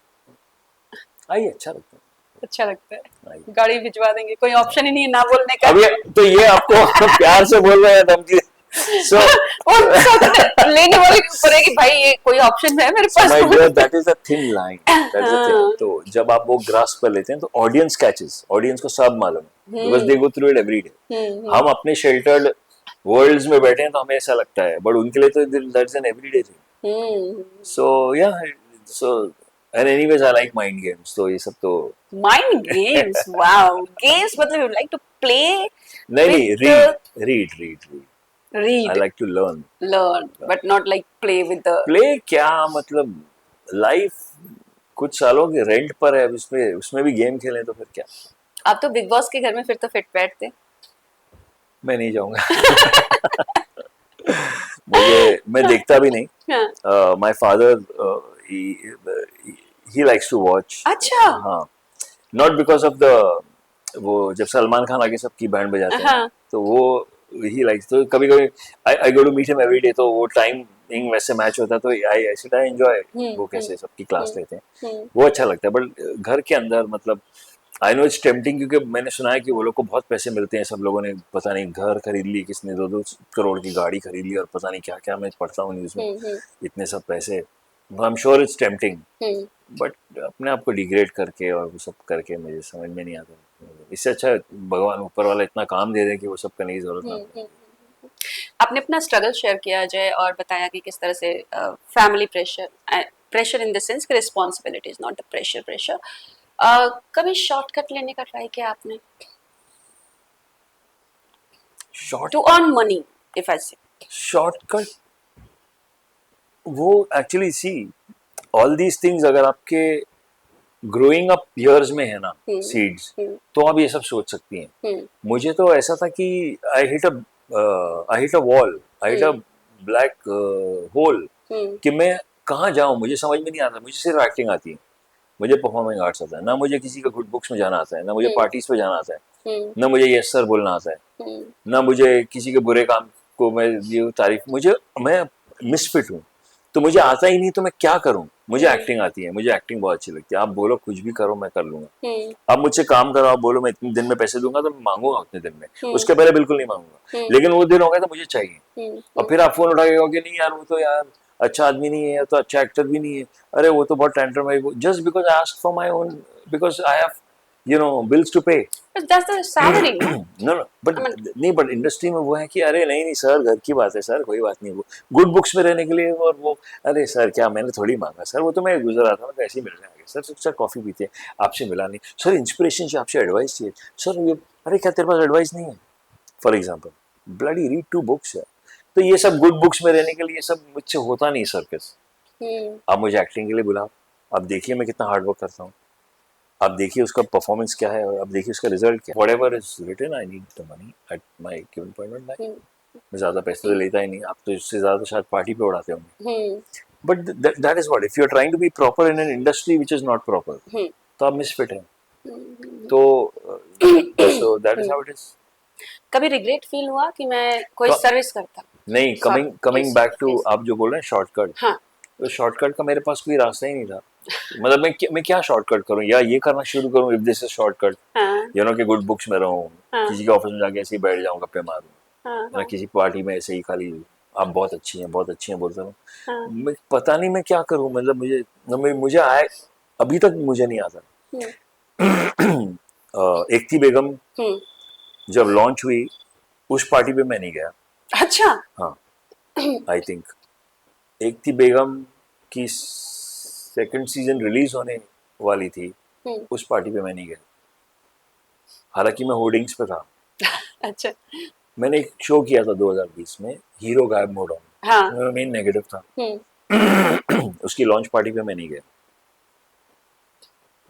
आइए, अच्छा लगता अच्छा लगता है, है, आइए। गाड़ी भिजवा देंगे, कोई ऑप्शन ही नहीं है ना बोलने का। अब ये तो ये आपको प्यार से बोल रहे हैं धमकी। सो और लेने वाले के ऊपर है कि भाई ये कोई ऑप्शन है मेरे पास। My dear, that is a thin line, that is a thin. हाँ। तो जब आप वो ग्रास्प कर लेते हैं तो ऑडियंस कैचेस, ऑडियंस को सब मालूम है, because they go through it every day. हम अपने शेल्टर्ड वर्ल्ड्स में बैठे हैं तो हमें ऐसा लगता है, बट उनके लिए तो that's an everyday thing. So yeah, so and anyways I like mind games, तो ये सब तो माइंड गेम्स, वाओ, गेम्स मतलब यू लाइक टू प्ले नहीं नहीं, with read read read read, I read, like to learn. Learn, but not like play with the. Play क्या मतलब, life कुछ सालों के रेंट पर है, अब इसमें उसमें भी गेम खेलें तो फिर क्या। आप तो बिग बॉस के घर में फिर तो फिट बैठते। मैं नहीं जाऊंगा। मैं देखता भी नहीं। हाँ। My father he likes to watch. अच्छा। हाँ, नॉट बिकॉज ऑफ द, वो जब सलमान खान आगे सबकी बैंड बजाते हैं हाँ। तो वो ही लाइक्स, तो कभी कभी I go to meet him every day, तो वो टाइम वैसे मैच होता है तो आई एंजॉय वो कैसे सबकी क्लास लेते हैं, वो अच्छा लगता है। बट घर के अंदर मतलब, आई नो इट्स टेम्पटिंग, क्योंकि मैंने सुना है कि वो लोग को बहुत पैसे मिलते हैं, सब लोगों ने पता नहीं घर खरीद ली, किसने 2-2 करोड़ की गाड़ी खरीद ली, और पता नहीं क्या क्या, मैं पढ़ता हूँ न्यूज़ में इतने सब पैसे। I am sure it's tempting, but अपने आप को डिग्रेड करके और वो सब करके मुझे समझ में नहीं आता। इससे अच्छा भगवान ऊपर वाला इतना काम दे दे कि वो सब करने की जरूरत ना पड़े। आपने अपना स्ट्रगल शेयर किया अजय, और बताया कि किस तरह से family pressure, pressure in the sense कि responsibilities, not the pressure pressure. कभी शॉर्टकट लेने का ट्राई किया आपने short to earn money, if I say? Shortcut, वो actually see, all these things अगर आपके ग्रोइंग अप ईयर्स में है ना सीड्स, तो आप ये सब सोच सकती हैं। मुझे तो ऐसा था कि I hit a wall, I hit a black hole, कि मैं कहाँ जाऊँ, मुझे समझ में नहीं आता। मुझे सिर्फ एक्टिंग आती है, मुझे परफॉर्मिंग आर्ट्स आता है ना, मुझे किसी का गुड बुक्स में जाना आता है ना, मुझे पार्टीज पे जाना आता है ना, मुझे यस सर बोलना आता है ना, मुझे किसी के बुरे काम को मैं ये तारीफ, मैं मिसफिट हूँ, तो मुझे आता ही नहीं, तो मैं क्या करूँ। मुझे एक्टिंग आती है, मुझे एक्टिंग बहुत अच्छी लगती है। आप बोलो कुछ भी करो, मैं कर लूंगा। आप मुझसे काम करो, आप बोलो मैं इतने दिन में पैसे दूंगा, तो मैं मांगूंगा उतने दिन में, उसके पहले बिल्कुल नहीं मांगूंगा, लेकिन वो दिन हो गया तो मुझे चाहिए। और फिर आप फोन उठा के कहोगे नहीं यार, वो तो यार अच्छा आदमी नहीं है, तो अच्छा एक्टर भी नहीं है, अरे वो तो बहुत टैंट्रम है, just because I asked for my own, because I have bills to pay. But that's the salary, no? No no, but I mean, नहीं, बट इंडस्ट्री में वो है कि अरे नहीं नहीं सर, घर की बात है सर, कोई बात नहीं, वो गुड बुक्स में रहने के लिए, और वो अरे सर क्या मैंने थोड़ी मांगा सर, वो तो मैं गुजर रहा था, मैं तो ऐसे ही मिल जाएंगे सर कॉफी पीते हैं, आपसे मिला नहीं सर, इंस्पिरेशन चाहिए, आपसे एडवाइस चाहिए सर, ये अरे क्या तेरे पास एडवाइस नहीं है, for example bloody read 2 books है। तो ये सब गुड बुक्स में रहने के लिए सब मुझसे होता नहीं सर्कस। आप मुझे एक्टिंग के लिए बुलाओ, आप देखिए मैं कितना हार्ड वर्क करता हूँ, आप देखिए उसका परफॉर्मेंस क्या है, और आप देखिए उसका रिजल्ट क्या है। Whatever is written, I need the money at my given point of time. मैं ज्यादा पैसे तो लेता ही नहीं, आप तो इससे ज्यादा तो शायद पार्टी पे उड़ाते होंगे, but that is what, if you are trying to be proper in an industry which is not proper, तो आप मिसफिट हैं। तो so that is how it is. कभी रिग्रेट फील हुआ कि मैं कोई सर्विस करता? नहीं, कमिंग बैक टू आप जो बोल रहे हैं शॉर्टकट, हाँ। तो शॉर्टकट का मेरे पास कोई रास्ता ही नहीं था। मतलब मैं क्या शॉर्टकट करूं, या ये करना शुरू करूं, if this is shortcut, you know कि गुड बुक्स में रहूं, किसी के ऑफिस में जाके ऐसे ही बैठ जाऊं, गप्पे मारूं, ना किसी पार्टी में ऐसे ही खाली आप बहुत अच्छी हैं बोलता रहूं। मैं पता नहीं मैं क्या करूं, मतलब मुझे आए, अभी तक मुझे नहीं आता। एक थी बेगम जब लॉन्च हुई, उस पार्टी पे मैं नहीं गया। अच्छा। हाँ, आई थिंक एक थी बेगम की सेकंड सीजन रिलीज होने वाली थी, उस पार्टी पे मैं नहीं गया, हालांकि मैं होर्डिंग्स पे था। अच्छा। मैंने एक शो किया था 2020 में, हीरो गायब मोड ऑन, हाँ। मेन नेगेटिव था। उसकी लॉन्च पार्टी पे मैं नहीं गया।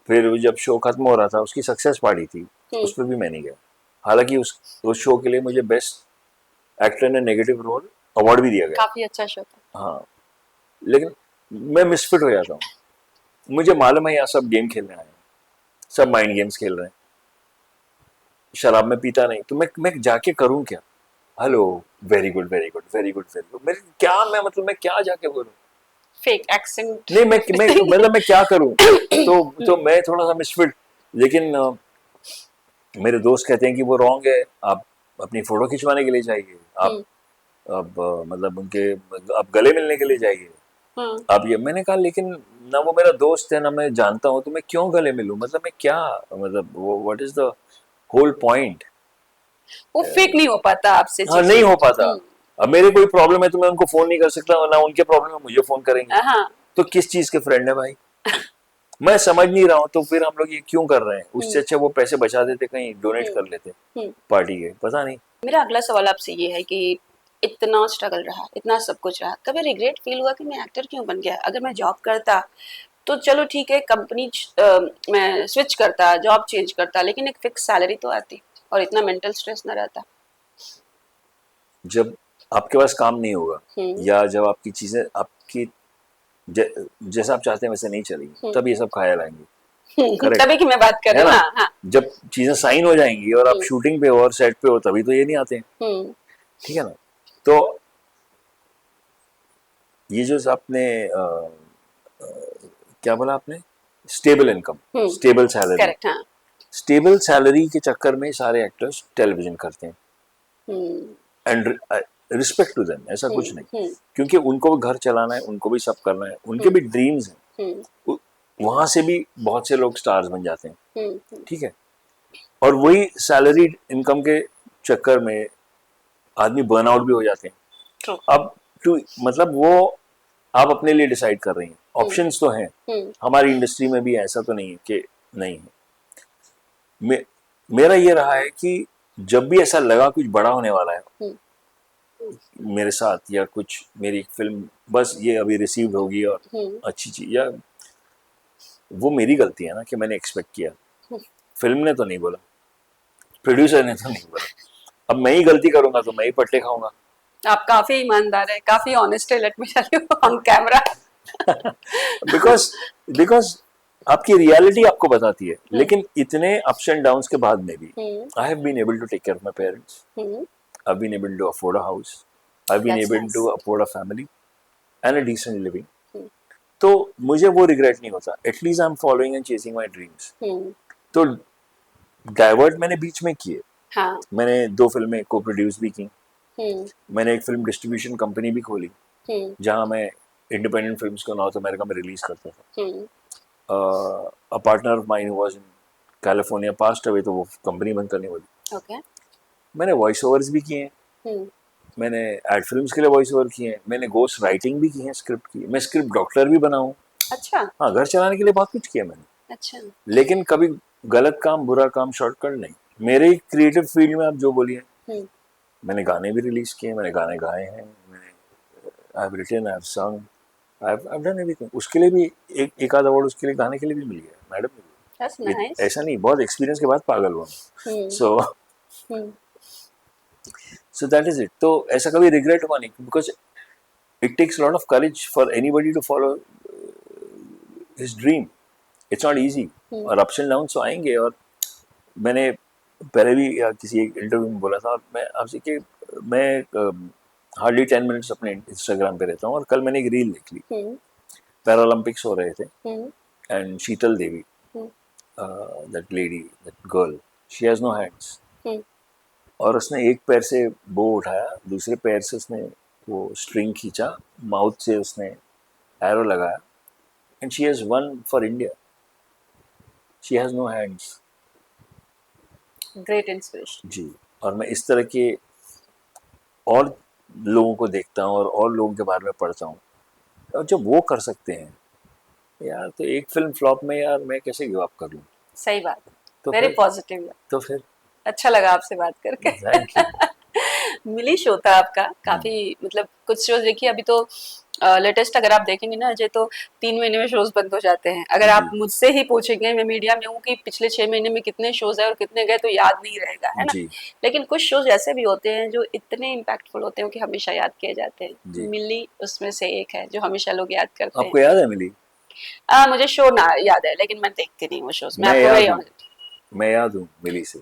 फिर जब शो खत्म हो रहा था, उसकी सक्सेस पार्टी थी, उस पर भी मैं नहीं गया, हालांकि उस शो के लिए मुझे best actor in negative role award भी दिया गया। काफी अच्छा शो था। हाँ, लेकिन मैं मिसफिट हो जाता हूँ। मुझे मालूम है यहाँ सब गेम खेलने आए हैं, सब माइंड गेम्स खेल रहे हैं, शराब में पीता नहीं, तो मैं जाके करूँ क्या? Hello, very good very good very good very good, मेरे क्या, मैं मतलब मैं क्या जाके बोलूँ? Fake accent. नहीं, मैं मतलब मैं क्या करूँ? तो मैं थोड़ा सा मिसफिट। लेकिन मेरे दोस्त कहते हैं कि वो रॉन्ग है, आप अपनी फोटो खिंचवाने के लिए जाइए, आप अब मतलब उनके, आप गले मिलने के लिए जाइए, आप ये, मैंने कहा लेकिन ना वो मेरा दोस्त है ना मैं जानता हूँ, तो मैं क्यों गले मिलूं? मतलब मैं क्या, मतलब वो what is the whole point? वो फेक नहीं हो पाता आपसे हाँ, नहीं चीजें। हो पाता। अब मेरे कोई प्रॉब्लम है तो मैं उनको फोन नहीं कर सकता, ना उनके प्रॉब्लम है मुझे फोन करेंगे। हाँ। तो किस चीज के फ्रेंड है भाई? मैं समझ नहीं रहा हूँ, तो फिर हम लोग ये क्यों कर रहे हैं? उससे अच्छा वो पैसे बचा देते, कहीं डोनेट कर लेते पार्टी के, पता नहीं। मेरा अगला सवाल आपसे ये है कि इतना स्ट्रगल रहा, इतना सब कुछ रहा, कभी रिग्रेट फील हुआ कि मैं एक्टर क्यों बन गया? अगर मैं जॉब करता तो चलो ठीक है, कंपनी मैं स्विच करता, जॉब चेंज करता, लेकिन एक फिक्स सैलरी तो आती और इतना मेंटल स्ट्रेस ना रहता। जब आपके पास काम नहीं होगा, हम्म। या जब आपकी चीजें आपकी जैसा आप चाहते हैं वैसे नहीं चलेंगी, तब ये सब ख्याल आएंगे। करेक्ट तभी की मैं बात कर है रही हूँ। ना? हाँ हाँ। जब चीजें साइन हो जाएंगी और आप हम्म। शूटिंग पे हो और सेट पे हो, तभी तो ये नहीं आते हैं। हम्म। ठीक है ना? तो ये जो आपने क्या बोला आपने, स्टेबल इनकम, हम्म। Stable salary, correct. हाँ। स्टेबल सैलरी के चक्कर में सारे एक्टर्स टेलीविजन करते हैं। हम्म। एंड रिस्पेक्ट टू देम, ऐसा कुछ नहीं, हम्म। क्योंकि उनको भी घर चलाना है, उनको भी सब करना है, उनके हम्म। भी ड्रीम्स हैं। हम्म। वहां से भी बहुत से लोग स्टार्स बन जाते हैं। हम्म। ठीक है, और वही सैलरी इनकम के चक्कर में आदमी बर्नआउट भी हो जाते हैं। ट्रू। अब टू मतलब वो आप अपने लिए डिसाइड कर रही हैं, ऑप्शंस तो हैं, हम्म। हमारी इंडस्ट्री में भी ऐसा तो नहीं है कि नहीं है। मेरा ये रहा है कि जब भी ऐसा लगा कुछ बड़ा होने वाला है मेरे साथ, या कुछ मेरी फिल्म बस ये अभी रिसीव होगी और अच्छी चीज, या वो मेरी गलती है ना कि मैंने एक्सपेक्ट किया, फिल्म ने तो नहीं बोला, प्रोड्यूसर ने तो नहीं बोला, अब मैं ही गलती करूंगा तो मैं ही पट्टे खाऊंगा। आप काफी ईमानदार है, काफी ऑनेस्ट है, let me tell you on camera. Because because आपकी रियलिटी आपको बताती है, लेकिन इतने अप्स एंड डाउन्स के बाद में भी I have been able to take care of my parents, I have been able to afford a house, I have been that's able to nice. Afford a family and a decent living. तो मुझे वो regret नहीं होता, at least I am following and chasing my dreams. तो divert मैंने बीच में किए, हाँ। मैंने 2 फिल्में को प्रोड्यूस भी की, हम्म। मैंने एक फिल्म डिस्ट्रीब्यूशन कंपनी भी खोली हम्म। जहां मैं इंडिपेंडेंट फिल्म्स को नॉर्थ अमेरिका में रिलीज करता था। हम्म। A partner of mine was in California, passed away, तो वो कंपनी बंद करनी पड़ी। ओके। मैंने वॉइस ओवर्स भी किए हैं, हम्म। मैंने एड फिल्म्स के लिए वॉइस ओवर किए हैं, मैंने गोस्ट राइटिंग भी की है स्क्रिप्ट की, मैं स्क्रिप्ट डॉक्टर भी बना हूँ। अच्छा। हाँ, घर चलाने के लिए बहुत कुछ किया मैंने, अच्छा। लेकिन कभी गलत काम, बुरा काम, शॉर्टकट नहीं। मेरे क्रिएटिव फील्ड में आप जो बोलिए, मैंने गाने भी रिलीज किए, मैंने गाने गाए हैं, मैंने I have written, I have song, I have done everything. उसके लिए भी एक आध अवार्ड उसके लिए, गाने के लिए भी मिल गया मैडम दैट्स ने। नाइस। ऐसा नहीं, बहुत एक्सपीरियंस के बाद पागल हुआ। हम्म। So hmm. So that is it. तो ऐसा कभी रिग्रेट हुआ नहीं, because it takes lot of courage for anybody to follow his dream, it's not easy. और अप्स एंड डाउन तो आएंगे। और मैंने पहले भी या किसी एक इंटरव्यू में बोला था, और मैं आपसे कि मैं हार्डली 10 मिनट्स अपने इंस्टाग्राम पे रहता हूँ, और कल मैंने एक रील देख ली, पैरालंपिक्स हो रहे थे, and Sheetal Devi, that lady, that girl, she has no hands, और उसने एक पैर से बो उठाया, दूसरे पैर से उसने वो स्ट्रिंग खींचा, माउथ से उसने एरो लगाया, and she has won for India, she has no hands. Great inspiration. जी। और मैं इस तरह के और लोगों को देखता हूँ और लोगों के बारे में पढ़ता हूँ, और जब वो कर सकते हैं यार, तो एक फिल्म फ्लॉप में यार मैं कैसे गिव अप कर लूँ? सही बात। तो वेरी फिर पॉजिटिव। तो फिर अच्छा लगा आपसे बात करके। Thank you. मिली शो था आपका काफी, मतलब कुछ शोज देखिए अभी तो लेटेस्ट अगर आप देखेंगे ना अजय, तो 3 महीने में शोज बंद हो जाते हैं। अगर आप जी मुझसे ही पूछेंगे, मैं मीडिया में हूँ, कि पिछले 6 महीने में कितने शोज है और कितने गए, तो याद नहीं रहेगा, है ना। जी लेकिन कुछ शोज ऐसे भी होते हैं जो इतने इम्पैक्टफुल होते हैं कि हमेशा याद किए जाते हैं। जी। मिली उसमें से एक है जो हमेशा लोग याद करते हैं। आपको याद है मिली? मुझे शो ना याद है, लेकिन मैं देखती नहीं हूँ शोज, मैं मैं आपको वही याद हूँ, मैं याद हूँ मिली से।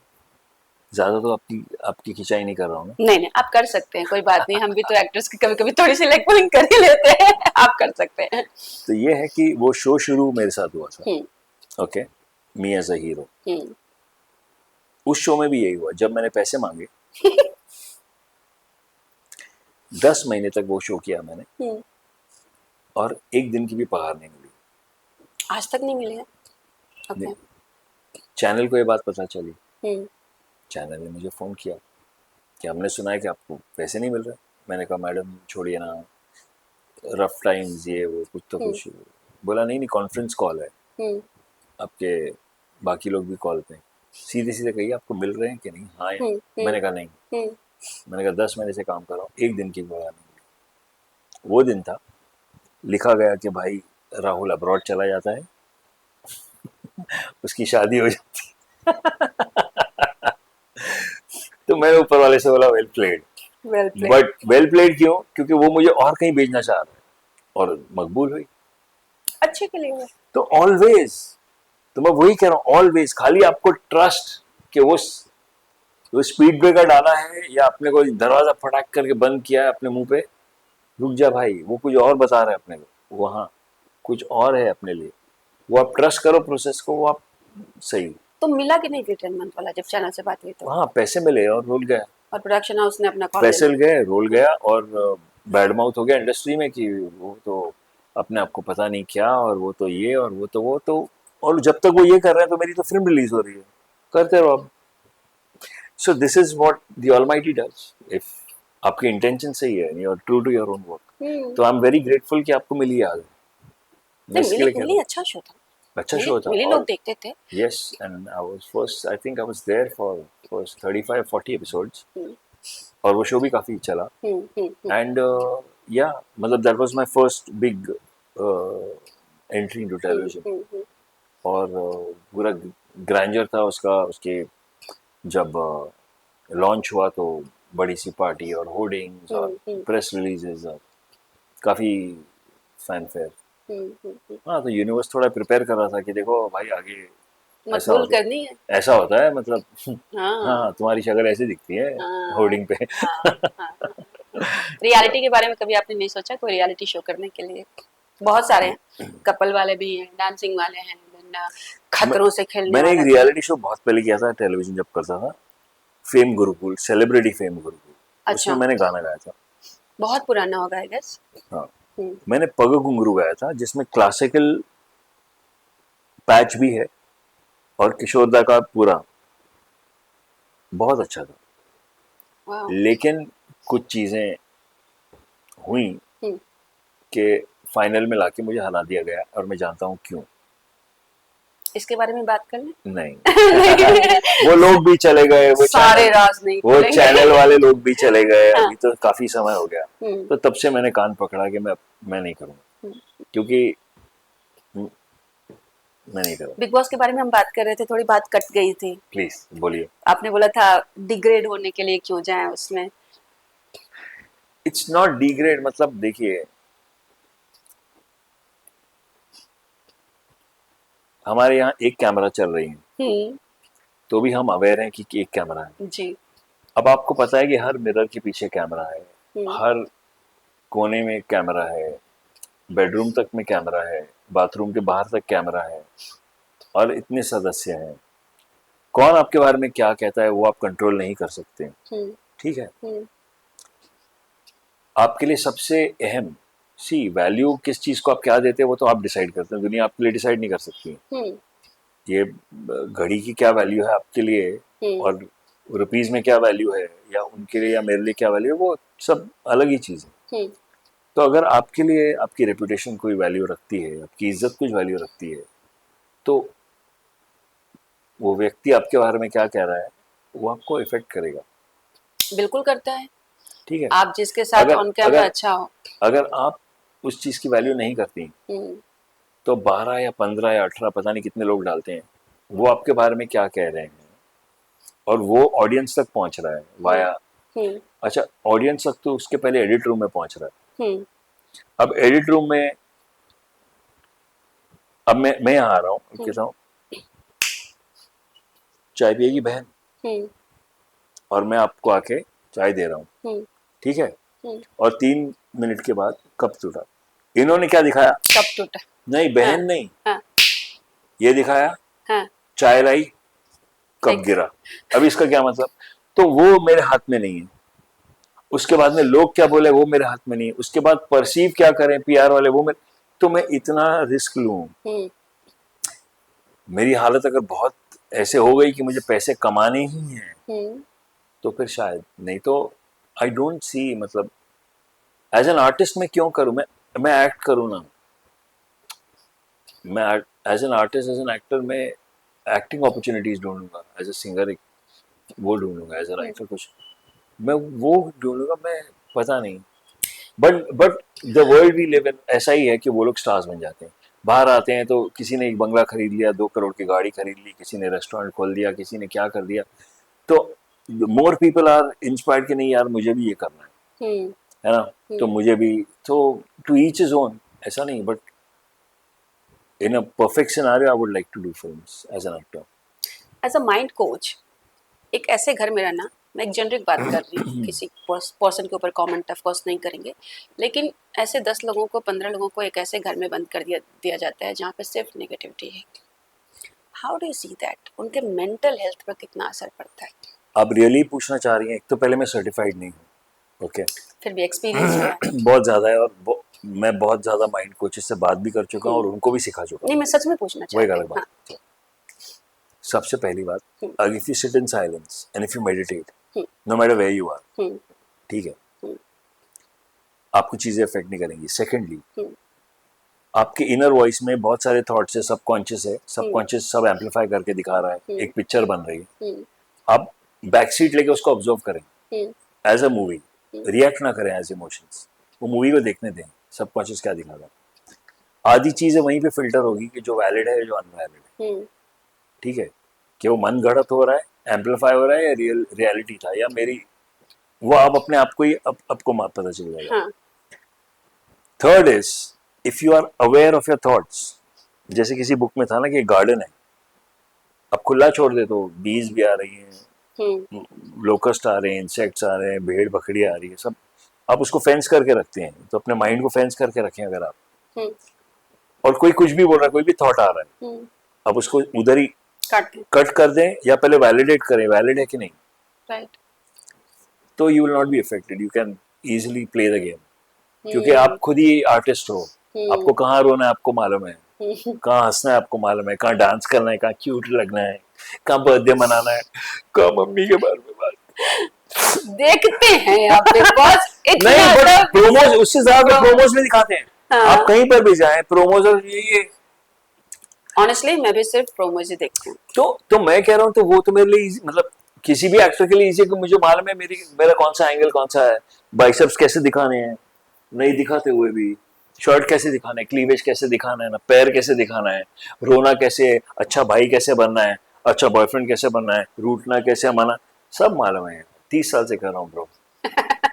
ज्यादा तो आपकी आपकी खिंचाई नहीं कर रहा हूँ ना। नहीं नहीं, आप कर सकते हैं, कोई बात नहीं, हम भी तो एक्टर्स की कभी कभी थोड़ी सी लेग पुलिंग कर ही लेते हैं। आप कर सकते हैं। तो ये है कि वो शो शुरू मेरे साथ हुआ था। हम्म। Okay, me as a hero. हम्म। उस शो में भी यही हुआ, जब मैंने पैसे मांगे 10 महीने तक वो शो किया मैंने, हम्म। और एक दिन की भी पगार नहीं मिली। आज तक नहीं मिले हैं। ओके। नहीं, चैनल को ये बात पता चली, हम्म। चैनल ने मुझे फ़ोन किया कि हमने सुना है कि आपको पैसे नहीं मिल रहे। मैंने कहा मैडम छोड़िए ना, रफ टाइम्स ये वो कुछ तो हम्म। कुछ। बोला नहीं नहीं, कॉन्फ्रेंस कॉल है, हम्म। आपके बाकी लोग भी कॉल पे हैं। सीधे सीधे कहिए आपको मिल रहे हैं कि नहीं, हाँ या हम्म। नहीं। मैंने कहा नहीं। हम्म। मैंने कहा 10 महीने से काम कर रहा हूँ, एक दिन की पगार नहीं मिली। वो दिन था, लिखा गया कि भाई राहुल अब्रॉड चला जाता है, उसकी शादी हो जाती है। तो मैंने ऊपर वाले से बोला well played. Well played. But well played क्यों? क्योंकि वो मुझे और कहीं भेजना चाह रहा है, और मकबूल हुई। अच्छे के लिए हुआ। तो ऑलवेज, तो मैं वही कह रहा हूँ, ऑलवेज खाली आपको ट्रस्ट कि वो स्पीड ब्रेकर डाला है या अपने को दरवाजा फटाक करके बंद किया है अपने मुंह पे, रुक जा भाई, वो कुछ और बता रहा है अपने को, वहाँ कुछ और है अपने लिए। वो आप ट्रस्ट करो प्रोसेस को, वो आप सही। तो मिला कि नहीं फिर 10 मंथ वाला जब चैनल से बात हुई तो? हाँ, पैसे मिले और रोल गया। और प्रोडक्शन हाउस ने अपना कॉल ले पैसे लिया? गए, रोल गया, और बैड माउथ हो गया इंडस्ट्री में कि वो तो अपने आप को पता नहीं क्या, और वो तो ये, और वो तो और जब तक वो ये कर रहे हैं तो मेरी तो फिल्म रिलीज हो रही है, करते रहो अब। So this is what the almighty does, if आपकी इंटेंशन सही है, you are true to your own work, hmm. तो आई एम वेरी ग्रेटफुल कि आपको मिली आज। मैं नहीं, इसके मिली लिए कह रहा मिली हूँ, अच्छा शो था। अच्छा मिली शो था। मिली लोग और देखते थे। Yes, and I was first, I think I was there for first 35-40 episodes, हम्म। और वो शो भी काफी चला। हम्म। हम्म। एंड या मतलब that was my first big entry into television. हम्म। और पूरा ग्रैंडर था उसका, उसके जब लॉन्च हुआ तो बड़ी सी पार्टी और होर्डिंग्स और हम्म। प्रेस रिलीजेस और काफ़ी फैनफेयर। हम्म। हाँ, तो यूनिवर्स थोड़ा प्रिपेयर कर रहा था कि देखो भाई आगे ऐसा मकबूल होता करनी है। ऐसा होता है मतलब। हाँ। हाँ, तुम्हारी शक्ल ऐसी दिखती है हाँ। होर्डिंग पे। हाँ। हाँ। रियलिटी के बारे में कभी आपने नहीं सोचा कोई रियलिटी शो करने के लिए? बहुत सारे हैं, कपल वाले भी हैं, डांसिंग वाले हैं, देन मैं, खतरों से खेलने मैंने एक वाला भी है। रियलिटी शो बहुत पहले किया था टेलीविजन जब करता था, fame Gurukul, celebrity fame Gurukul, उसमें अच्छा। मैंने गाना गाया था। बहुत पुराना होगा आई गेस। हाँ, हम्म। मैंने पग घुंघरू गाया था, जिसमें क्लासिकल पैच भी है, और किशोरदा का पूरा, बहुत अच्छा था। वाह। लेकिन कुछ चीज़ें हुई हम्म। कि फाइनल में लाके मुझे हरा दिया गया, और मैं जानता हूँ क्यों। इसके बारे में बात कर लें? नहीं। नहीं। वो लोग भी चले गए, सारे राज नहीं वो खुलेंगे। चैनल वाले लोग भी चले गए, हाँ। अभी तो काफी समय हो गया। हम्म। तो तब से मैंने कान पकड़ा कि मैं नहीं करूँगा, क्योंकि मैं नहीं करूँगा। बिग बॉस के बारे में हम बात कर रहे थे, थोड़ी बात कट गई थी। प्लीज बोलिए। आपने बोला था डिग्रेड होने के लिए क्यों जाएं उसमें। इट्स नॉट डिग्रेड, मतलब देखिए, हमारे यहाँ एक कैमरा चल रही है, हम्म। तो भी हम अवेयर हैं कि एक कैमरा है। जी। अब आपको पता है कि हर मिरर के पीछे कैमरा है, हम्म। हर कोने में कैमरा है, बेडरूम तक में कैमरा है, बाथरूम के बाहर तक कैमरा है, और इतने सदस्य हैं। कौन आपके बारे में क्या कहता है वो आप कंट्रोल नहीं कर सकते, हम्म। ठीक है। हम्म। आपके लिए सबसे अहम, सी वैल्यू किस चीज़ को आप क्या देते हैं वो तो आप डिसाइड करते हैं, दुनिया आपके लिए डिसाइड नहीं कर सकती। हम्म। ये घड़ी की क्या वैल्यू है आपके लिए, हम्म। और रुपीज़ में क्या वैल्यू है, या उनके लिए या मेरे लिए क्या वैल्यू है, वो सब अलग ही चीज़ है। हम्म। तो अगर आपके लिए आपकी रेपुटेशन कोई वैल्यू रखती है, आपकी इज्जत कुछ वैल्यू रखती है, तो वो व्यक्ति आपके बारे में क्या कह रहा है वो आपको इफेक्ट करेगा। बिल्कुल करता है। ठीक है, आप जिसके साथ अगर ऑन कैमरा अगर अच्छा हो। अगर आप उस चीज की वैल्यू नहीं करती हम्म, तो 12 या 15 या 18 पता नहीं कितने लोग डालते हैं, वो आपके बारे में क्या कह रहे हैं, और वो ऑडियंस तक पहुंच रहा है हम्म, वाया, हम्म, अच्छा ऑडियंस तक तो उसके पहले एडिट रूम में पहुंच रहा है। हम्म, अब एडिट रूम में, अब मैं यहाँ आ रहा हूँ, हम्म, कहता हूँ चाय पिएगी बहन, हम्म, और मैं आपको आके चाय दे रहा हूँ, हम्म, ठीक है, हम्म। और 3 मिनट के बाद कप टूटा, इन्होंने क्या दिखाया, कब टूटा? नहीं हाँ, बहन नहीं, हाँ, ये दिखाया हाँ। चाय लाई कप एक गिरा। अब इसका क्या मतलब, तो वो मेरे हाथ में नहीं है, उसके बाद में लोग क्या बोले वो मेरे हाथ में नहीं है, उसके बाद परसीव क्या करें पीआर वाले वो मेरे, तो मैं इतना रिस्क लूं, हम्म, मेरी हालत अगर बहुत ऐसे हो गई कि मुझे पैसे कमाने ही हैं, हम्म, तो फिर शायद, नहीं तो आई डोंट सी, मतलब एज एन आर्टिस्ट मैं क्यों करूं, मैं एक्ट करूं ना, मैं as an artist as an actor मैं एक्टिंग अपॉर्चुनिटीज ढूंढूंगा, एज अ सिंगर वो ढूंढूंगा, एज अ हम्म। राइटर कुछ मैं वो ढूंढूंगा, मैं पता नहीं, but the world we live in ऐसा ही है कि वो लोग स्टार्स बन जाते हैं, बाहर आते हैं तो किसी ने एक बंगला खरीद लिया, 2 करोड़ की गाड़ी खरीद ली, किसी ने रेस्टोरेंट खोल दिया, किसी ने क्या कर दिया, तो मोर पीपल आर इंस्पायर्ड कि नहीं यार मुझे भी ये करना हम्म, है ना, तो हम्म। मुझे भी, तो टू ईच इज ओन, ऐसा नहीं, but in a perfect scenario I would like to do films as an actor. As a mind coach, एक ऐसे घर में रहना, मैं एक जेनरिक बात कर रही हूँ, किसी पर्सन के ऊपर कमेंट ऑफ कोर्स नहीं करेंगे, लेकिन ऐसे 10 लोगों को, 15 लोगों को एक ऐसे घर में बंद कर दिया दिया जाता है जहाँ पे सिर्फ नेगेटिविटी है। How do you see that? उनके मेंटल हेल्थ पर कितना असर पड़ता है? आप रियली पूछना चाह रही हैं, एक तो पहले मैं सर्टिफाइड नहीं हूँ, ओके, फिर भी एक्सपीरियंस हुआ है। बहुत ज़्यादा है, और मैं बहुत ज़्यादा माइंड कोचेस से बात भी कर चुका हूँ और उनको भी सिखा चुका नहीं, हूँ, मैं सच में पूछना वो एक चाहती अलग हूँ। बात हाँ। है। सबसे पहली बात, हम्म, अगर if you sit in silence and if you meditate, hmm, no matter where you are, hmm, ठीक है, हम्म, आपको चीज़ें अफेक्ट नहीं करेंगी। सेकेंडली, हम्म, आपके इनर वॉइस में बहुत सारे थॉट्स है, सबकॉन्शियस है, हम्म, सबकॉन्शियस सब एम्पलीफाई करके दिखा रहा है, हम्म, एक पिक्चर बन रही है, हम्म, आप बैक सीट लेके उसको ऑब्जर्व करें हम्म, एज अ मूवी, हम्म, रिएक्ट ना करें एज इमोशंस, वो मूवी को देखने दें, सबकॉन्शियस क्या दिखा रहा है, आधी चीज़ें वहीं पे फिल्टर होगी कि जो वैलिड है जो अनवैलिड है, हम्म, ठीक है, कि वो मन गढ़ंत हो रहा है, एम्पलीफाई हो रहा है, या रियलिटी था, या मेरी, वो आप अपने आप को ही आपको पता चल जाएगा। हाँ, third is, if you are aware of your thoughts, जैसे किसी बुक में था ना कि गार्डन है, अब खुला छोड़ दे तो बीज भी आ रही हम्म, हैं, लोकस्ट आ रहे हैं, इंसेक्ट्स आ रहे हैं, भेड़ बकरी आ रही है, सब आप उसको फेंस करके रखते हैं, तो अपने माइंड को फेंस करके रखें अगर आप, हम्म, और कोई कुछ भी बोल रहा है, कोई भी थॉट आ रहा है, हम्म, अब उसको उधर ही काट दें। कट कर दें, या पहले वैलिडेट करें वैलिड है कि नहीं, राइट। तो you will not be affected, you can easily play the game, क्योंकि हम्म, आप खुद ही आर्टिस्ट हो, हम्म, आपको कहाँ रोना है आपको मालूम है, हम्म। कहाँ हंसना है आपको मालूम है, कहाँ डांस करना है, कहाँ क्यूट लगना है, कहाँ बर्थडे मनाना है, कहाँ मम्मी के बारे में बात। देखते हैं यहाँ पे बॉस, नहीं, इतना बट सब। प्रोमोज उससे ज्यादा प्रो- प्रोमोज में दिखाते हैं, आप हाँ, कहीं पर भी जाएं प्रोमोज, और ये ऑनेस्टली मैं भी सिर्फ प्रोमोज ही देखती हूँ। तो मैं कह रहा हूँ, तो वो तो मेरे लिए मतलब किसी भी एक्टर के लिए इजी है कि मुझे मालूम है मेरा कौन सा एंगल कौन सा है, बाइसेप्स कैसे दिखाने हैं, नहीं दिखाते हुए भी शर्ट कैसे दिखाना है, क्लीवेज कैसे दिखाना है ना, पैर कैसे दिखाना है, रोना कैसे, अच्छा भाई कैसे बनना है, अच्छा बॉयफ्रेंड कैसे बनना है, रूठना कैसे माना, सब मालूम है, 30 साल से कर रहा हूँ ब्रो,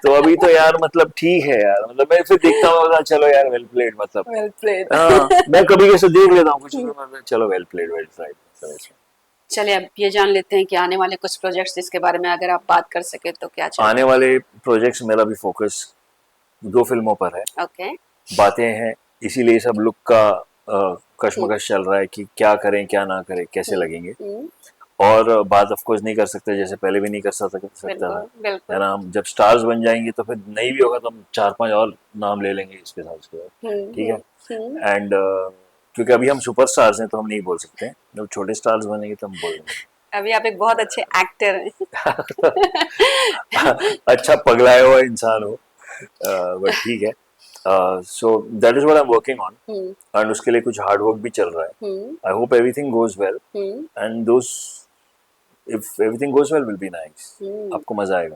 तो अभी तो यार मतलब ठीक है यार, मतलब मैं फिर देखता हूँ चलो यार वेल प्लेड, मतलब वेल प्लेड। हाँ मैं कभी कैसे देख लेता हूँ कुछ, मतलब चलो वेल प्लेड वेल ट्राइड। चलिए अब ये जान लेते हैं कि आने वाले कुछ प्रोजेक्ट्स जिसके बारे में अगर आप बात कर सके तो क्या आने चाहेंगे? वाले प्रोजेक्ट्स मेरा भी फोकस 2 फिल्मों पर है, ओके। बातें हैं, इसीलिए सब लुक का हम्म, कश्मकश चल रहा है कि क्या करें क्या ना करें कैसे हम्म, लगेंगे, हम्म, और बात ऑफ कोर्स नहीं कर सकते जैसे पहले भी नहीं कर सकता था, बिल्कुल, है बिल्कुल। ना, हम जब स्टार्स बन जाएंगे तो फिर नहीं भी होगा तो हम 4-5 और नाम ले लेंगे इसके साथ उसके बाद, हम्म, ठीक हम्म, हम्म। है, एंड क्योंकि अभी हम सुपर स्टार्स हैं तो हम नहीं बोल सकते, जब छोटे स्टार्स बनेंगे तो हम बोल अभी आप एक बहुत अच्छे एक्टर हैं। देंगे। अच्छा पगलाया हुआ इंसान हो, बट ठीक है, so that is what I am working on, hmm, and उसके लिए कुछ हार्ड वर्क भी चल रहा है, hmm, I hope everything goes well, hmm, and those if everything goes well will be nice, हम्म। आपको मजा आएगा।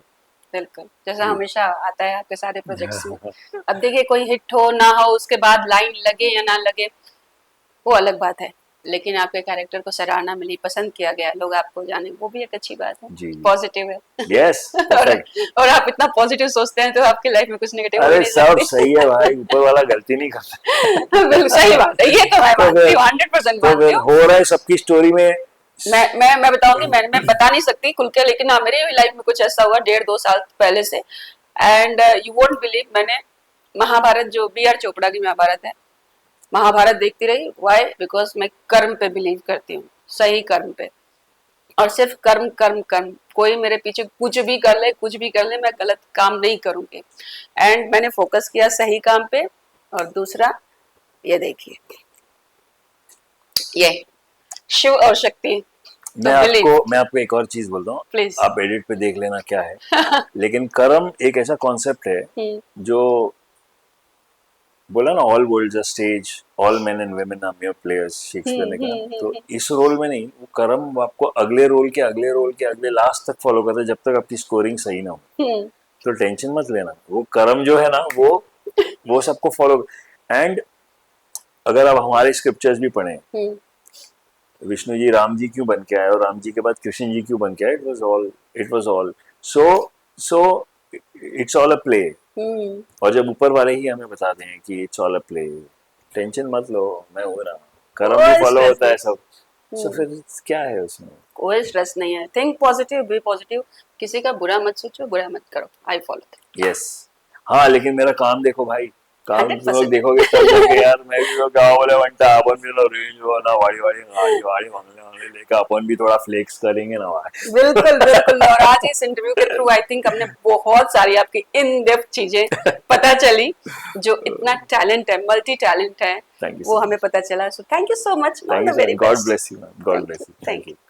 बिल्कुल, जैसा जी। हमेशा आता है आपके सारे प्रोजेक्ट्स में। अब देखिए कोई हिट हो ना हो उसके बाद लाइन लगे या ना लगे वो अलग बात है, लेकिन आपके कैरेक्टर को सराहना मिली, पसंद किया गया, लोग आपको जाने, वो भी एक अच्छी बात है, जी। पॉजिटिव है। यस, और परफेक्ट। और आप इतना पॉजिटिव सोचते हैं तो आपकी लाइफ में कुछ नेगेटिव हो ही अरे नहीं सब सकती। सही है भाई, ऊपर वाला गलती नहीं करता। बिल्कुल सही बात है, ये तो मैं तो मानती फिर हूँ, 100% तो मानती फिर हूँ। हो रहा है सबकी स्टोरी में। मैं बताऊंगी, मैं बता नहीं सकती खुल के, लेकिन हाँ मेरी लाइफ में कुछ ऐसा हुआ 1.5-2 साल पहले से। एंड यू वोंट बिलीव, मैंने महाभारत, जो बी आर चोपड़ा की महाभारत है, महाभारत देखती रही। वाई? बिकॉज मैं कर्म पे बिलीव करती हूँ, सही कर्म पे, और सिर्फ कर्म कर्म कर्म। कोई मेरे पीछे कुछ भी कर ले, कुछ भी कर ले, मैं गलत काम नहीं करूंगी। एंड मैंने फोकस किया सही काम पे। और दूसरा, ये देखिए, ये शिव और शक्ति, तो बिलीव मैं आपको एक और चीज बोलता हूँ, प्लीज। आप एडिट पे देख लेना क्या है। लेकिन कर्म एक ऐसा कॉन्सेप्ट है जो बोला ना, all worlds a stage, all men and women are mere players, Shakespeare ने कहा। तो इस रोल में नहीं, वो कर्म आपको अगले रोल के अगले रोल के अगले लास्ट तक फॉलो करता है, जब तक आपकी स्कोरिंग सही ना हो। तो टेंशन मत लेना, वो कर्म जो है ना वो सबको फॉलो। एंड अगर आप हमारे स्क्रिप्चर्स भी पढ़ें, विष्णु जी राम जी क्यों बन के आए और राम जी के बाद कृष्ण जी क्यों बन के आए, it was all so so it's all a play. और जब ऊपर वाले ही हमें बता दें कि it's all a play, tension मत लो, मैं हूं ना, कर्म भी कोई फॉलो स्ट्रेस होता नहीं, है सब। सो फिर क्या है उसमें। कोई स्ट्रेस नहीं है। थिंक पॉजिटिव, बी पॉजिटिव, किसी का बुरा मत सोचो, बुरा मत करो। I follow yes. हाँ लेकिन मेरा काम देखो भाई, काम तुम लोग 100%। देखोगे तब देखोगे यार, मैं भी तो गाँव वाले बनता, अपन भी तो रेंज हो ना, वाड़ी वाड़ी गाड़ी वाड़ी बंगले बंगले लेकर अपन भी थोड़ा फ्लेक्स करेंगे ना भाई। बिल्कुल बिल्कुल। और आज इस इंटरव्यू के थ्रू आई थिंक हमने बहुत सारी आपकी इन डेप्थ चीजें पता चली, जो इतना टैलेंट है, मल्टी टैलेंट है, थैंक यू वो सो हमें मच। पता चला। So thank you so much, all thank you the so very much, God best. Bless you ma'am, God thank bless you, you, thank thank you. You.